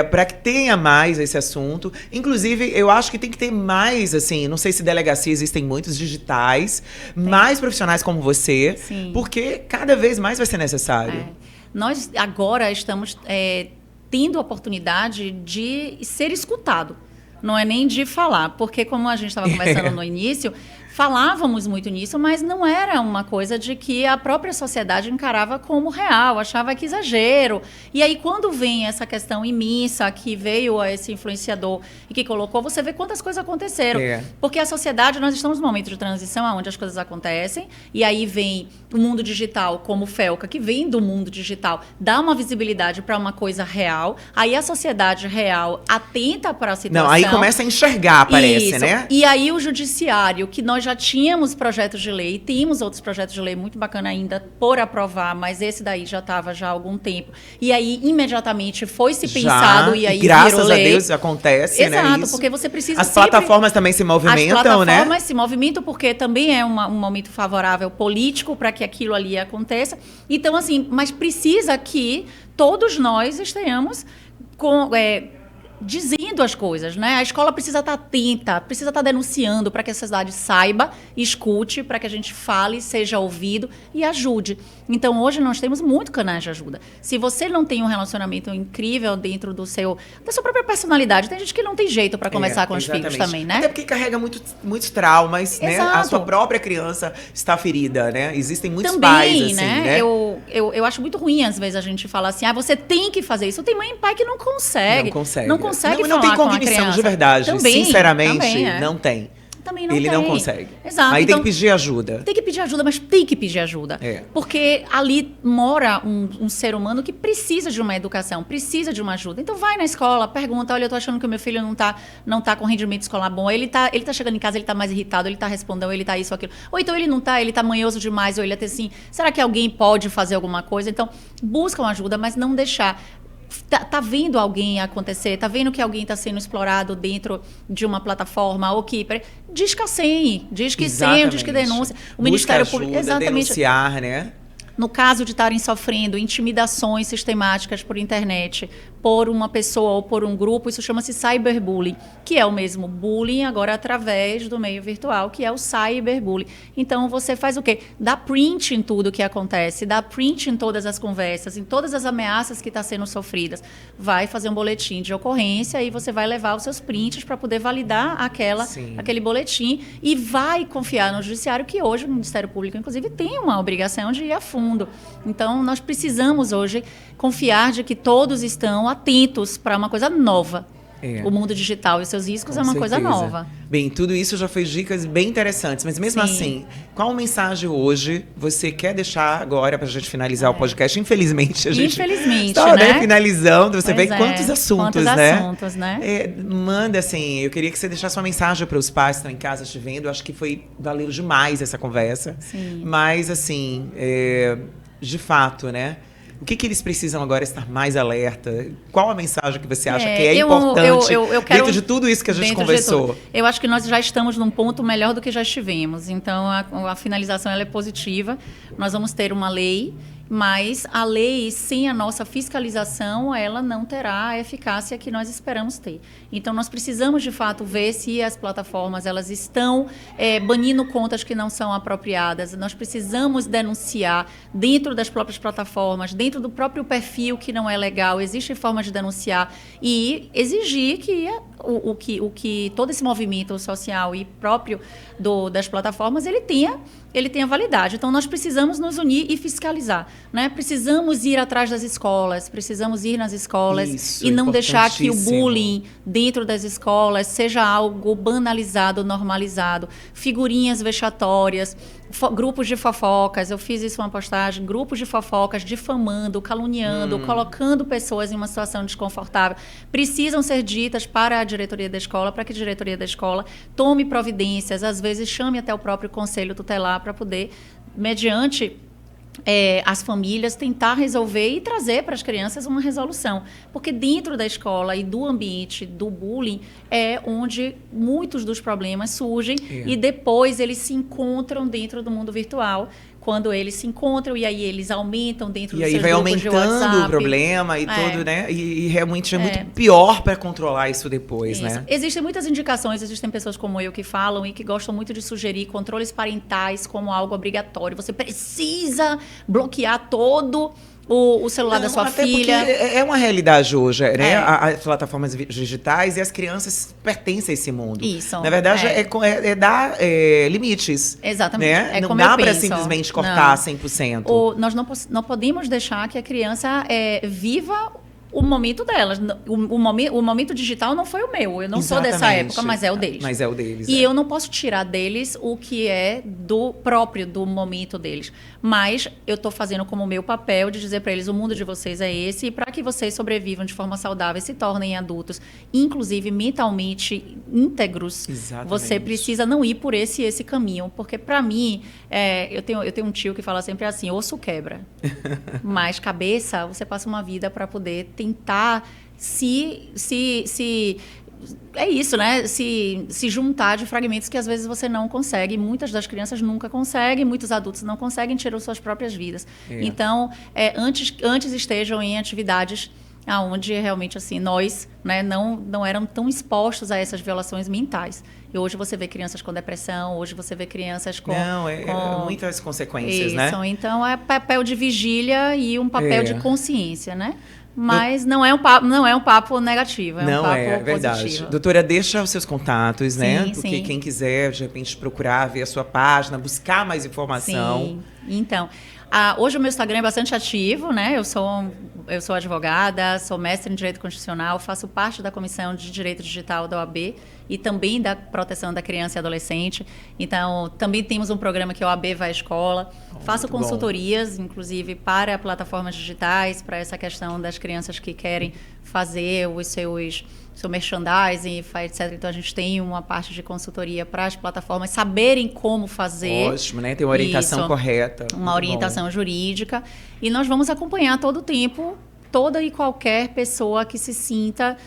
para que tenha mais esse assunto. Inclusive, eu acho que tem que ter mais, assim, não sei se delegacia existem muitos digitais, mais profissionais como você, porque cada vez mais vai ser necessário. Nós agora estamos tendo a oportunidade de ser escutado. Não é nem de falar, porque como a gente estava conversando no início, falávamos muito nisso, mas não era uma coisa de que a própria sociedade encarava como real, achava que exagero. E aí, quando vem essa questão imensa que veio a esse influenciador e que colocou, você vê quantas coisas aconteceram. Porque a sociedade, nós estamos num momento de transição onde as coisas acontecem, e aí vem o mundo digital, como o Felca, que vem do mundo digital, dá uma visibilidade para uma coisa real, aí a sociedade real atenta para a situação. Não, aí começa a enxergar, parece, né? E aí o judiciário, que nós já tínhamos projetos de lei, temos outros projetos de lei muito bacana ainda por aprovar, mas esse daí já estava já há algum tempo. E aí, imediatamente, foi-se pensado e aí graças a Deus acontece, né? Exato, porque você precisa As plataformas também se movimentam, As plataformas né? se movimentam porque também é um momento favorável político para que aquilo ali aconteça. Então, assim, mas precisa que todos nós estejamos dizendo as coisas, né? A escola precisa estar atenta, precisa estar denunciando para que a sociedade saiba, escute, para que a gente fale, seja ouvido e ajude. Então, hoje nós temos muito canais de ajuda. Se você não tem um relacionamento incrível dentro da sua própria personalidade, tem gente que não tem jeito para conversar com os filhos também, né? Até porque carrega muitos traumas, né? A sua própria criança está ferida, né? Existem muitos pais, assim, né? Eu acho muito ruim, às vezes, a gente falar assim, você tem que fazer isso. Tem mãe e pai que não consegue. Não tem cognição de verdade. Também, sinceramente, não tem. Também não Ele tem. Não consegue. Exato. Aí então, tem que pedir ajuda. Tem que pedir ajuda, mas tem que pedir ajuda. Porque ali mora um ser humano que precisa de uma educação, precisa de uma ajuda. Então vai na escola, pergunta, olha, eu tô achando que o meu filho não tá com rendimento escolar bom. Ele tá chegando em casa, ele tá mais irritado, ele tá respondendo, ele tá isso, aquilo. Ou então ele não tá, ele tá manhoso demais, ou ele até assim, será que alguém pode fazer alguma coisa? Então, buscam ajuda, mas não deixar. Tá vendo alguém acontecer, tá vendo que alguém está sendo explorado dentro de uma plataforma ou que diz que sim, diz que denúncia. O Ministério Público denunciar, né? No caso de estarem sofrendo intimidações sistemáticas por internet, por uma pessoa ou por um grupo, isso chama-se cyberbullying, que é o mesmo bullying, agora através do meio virtual, que é o cyberbullying. Então, você faz o quê? Dá print em tudo que acontece, dá print em todas as conversas, em todas as ameaças que estão sendo sofridas. Vai fazer um boletim de ocorrência e você vai levar os seus prints para poder validar aquele boletim e vai confiar no judiciário, que hoje o Ministério Público, inclusive, tem uma obrigação de ir a fundo. Então, nós precisamos hoje confiar de que todos estão atentos para uma coisa nova. O mundo digital e os seus riscos é uma coisa nova. Bem, tudo isso já foi dicas bem interessantes, mas mesmo assim, qual mensagem hoje você quer deixar agora para a gente finalizar o podcast? Infelizmente, a gente está finalizando. Você vê quantos assuntos, né? Manda assim, eu queria que você deixasse uma mensagem para os pais que estão em casa te vendo. Eu acho que valeu demais essa conversa. Sim. Mas assim, de fato, né? O que eles precisam agora estar mais alerta? Qual a mensagem que você acha que é importante dentro de tudo isso que a gente conversou? Eu acho que nós já estamos num ponto melhor do que já estivemos. Então, a finalização ela é positiva. Nós vamos ter uma lei mas a lei, sem a nossa fiscalização, ela não terá a eficácia que nós esperamos ter. Então, nós precisamos, de fato, ver se as plataformas elas estão banindo contas que não são apropriadas. Nós precisamos denunciar dentro das próprias plataformas, dentro do próprio perfil que não é legal. Existe forma de denunciar e exigir que o que todo esse movimento social e próprio das plataformas, ele tenha validade. Então, nós precisamos nos unir e fiscalizar, né? Precisamos ir atrás das escolas, precisamos ir nas escolas. Isso, e não deixar que o bullying dentro das escolas seja algo banalizado, normalizado. Figurinhas vexatórias, grupos de fofocas, eu fiz isso uma postagem, grupos de fofocas difamando, caluniando, colocando pessoas em uma situação desconfortável, precisam ser ditas para a diretoria da escola, para que a diretoria da escola tome providências, às vezes chame até o próprio conselho tutelar para poder, mediante as famílias, tentar resolver e trazer para as crianças uma resolução. Porque dentro da escola e do ambiente do bullying é onde muitos dos problemas surgem e depois eles se encontram dentro do mundo virtual. Quando eles se encontram e aí eles aumentam dentro dos seus grupos de WhatsApp. E aí vai aumentando o problema e tudo, né? E realmente é muito pior para controlar isso depois, né? Existem muitas indicações, existem pessoas como eu que falam e que gostam muito de sugerir controles parentais como algo obrigatório. Você precisa bloquear todo o celular da sua filha. É uma realidade hoje, né? As plataformas digitais e as crianças pertencem a esse mundo. Isso. Na verdade, é dar limites. Exatamente. Né? Não dá para simplesmente cortar 100%. Nós não podemos deixar que a criança viva o momento delas. O momento digital não foi o meu. Eu não sou dessa época, mas é o deles. Mas é o deles. E eu não posso tirar deles o que é do próprio do momento deles. Mas eu estou fazendo como meu papel de dizer para eles: o mundo de vocês é esse, e para que vocês sobrevivam de forma saudável e se tornem adultos, inclusive mentalmente íntegros, você precisa não ir por esse caminho. Porque, para mim, eu tenho um tio que fala sempre assim: osso quebra, mas cabeça, você passa uma vida para poder tentar é isso, né? Se juntar de fragmentos que às vezes você não consegue. Muitas das crianças nunca conseguem, muitos adultos não conseguem, tirar suas próprias vidas. Então, antes estejam em atividades onde realmente assim nós, né, não eram tão expostos a essas violações mentais. E hoje você vê crianças com depressão, hoje você vê crianças com muitas consequências, né? Então é papel de vigília e um papel de consciência, né? Mas não é um papo negativo, um papo positivo. Verdade. Doutora, deixa os seus contatos, né? Sim, porque quem quiser, de repente, procurar, ver a sua página, buscar mais informação. Sim. Então, hoje o meu Instagram é bastante ativo, né? Eu sou advogada, sou mestre em Direito Constitucional, faço parte da Comissão de Direito Digital da OAB e também da Proteção da Criança e Adolescente. Então, também temos um programa que é o OAB Vai à Escola. Faço consultorias, inclusive, para plataformas digitais, para essa questão das crianças que querem fazer o seu merchandising, etc. Então, a gente tem uma parte de consultoria para as plataformas saberem como fazer. Ótimo, né? Tem uma orientação correta. Uma orientação jurídica. E nós vamos acompanhar todo o tempo toda e qualquer pessoa que se sinta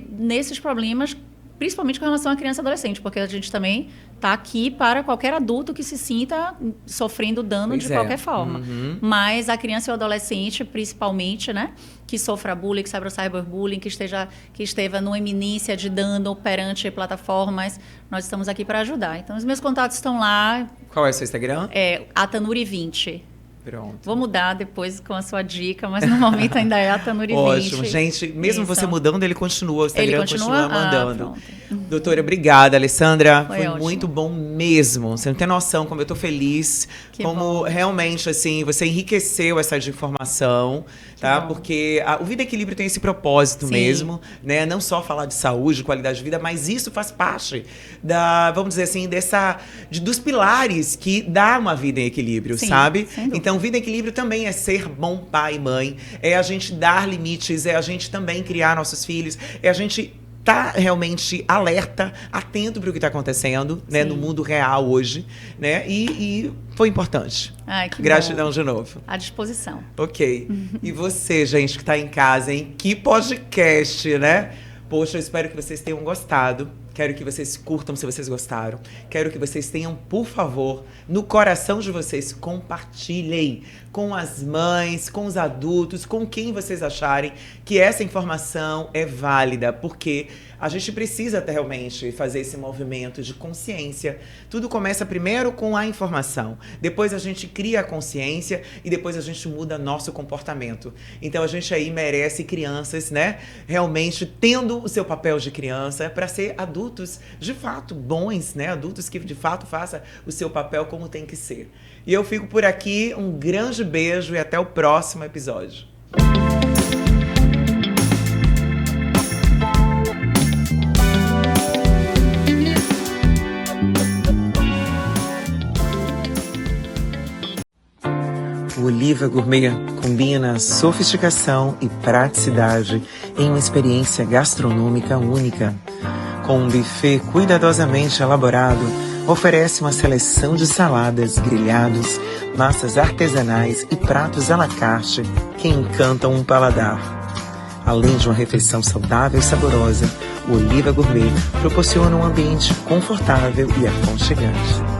nesses problemas, principalmente com relação à criança e adolescente, porque a gente também está aqui para qualquer adulto que se sinta sofrendo dano de qualquer forma. Mas a criança e o adolescente, principalmente, né, que sofra bullying, que saiba cyberbullying, que esteja numa iminência de dano perante plataformas, nós estamos aqui para ajudar. Então, os meus contatos estão lá. Qual é o seu Instagram? Atanuri20. Pronto. Vou mudar depois com a sua dica, mas no momento ainda é Atanuri20. Ótimo, gente. Mesmo você mudando, ele continua. O Instagram continua mandando. Doutora, obrigada, Alessandra. Foi muito bom mesmo. Você não tem noção como eu tô feliz. Realmente, assim, você enriqueceu essa de informação, tá? Porque o Vida Equilíbrio tem esse propósito mesmo, né? Não só falar de saúde, qualidade de vida, mas isso faz parte vamos dizer assim, dos pilares que dá uma vida em equilíbrio, sabe? Então, vida em equilíbrio também é ser bom pai e mãe, é a gente dar limites, é a gente também criar nossos filhos, é a gente tá realmente alerta, atento para o que está acontecendo, né, no mundo real hoje, né? E foi importante. Ai, que Gratidão bom. De novo. À disposição. Ok. E você, gente, que está em casa, hein? Que podcast, né? Poxa, eu espero que vocês tenham gostado. Quero que vocês curtam se vocês gostaram. Quero que vocês tenham, por favor, no coração de vocês, compartilhem com as mães, com os adultos, com quem vocês acharem que essa informação é válida, porque a gente precisa realmente fazer esse movimento de consciência. Tudo começa primeiro com a informação, depois a gente cria a consciência e depois a gente muda nosso comportamento. Então a gente aí merece crianças, né, realmente tendo o seu papel de criança para ser adultos de fato bons, né, adultos que de fato façam o seu papel como tem que ser. E eu fico por aqui, um grande beijo e até o próximo episódio. O Oliva Gourmet combina sofisticação e praticidade em uma experiência gastronômica única. Com um buffet cuidadosamente elaborado, oferece uma seleção de saladas, grelhados, massas artesanais e pratos à la carte que encantam um paladar. Além de uma refeição saudável e saborosa, o Oliva Gourmet proporciona um ambiente confortável e aconchegante.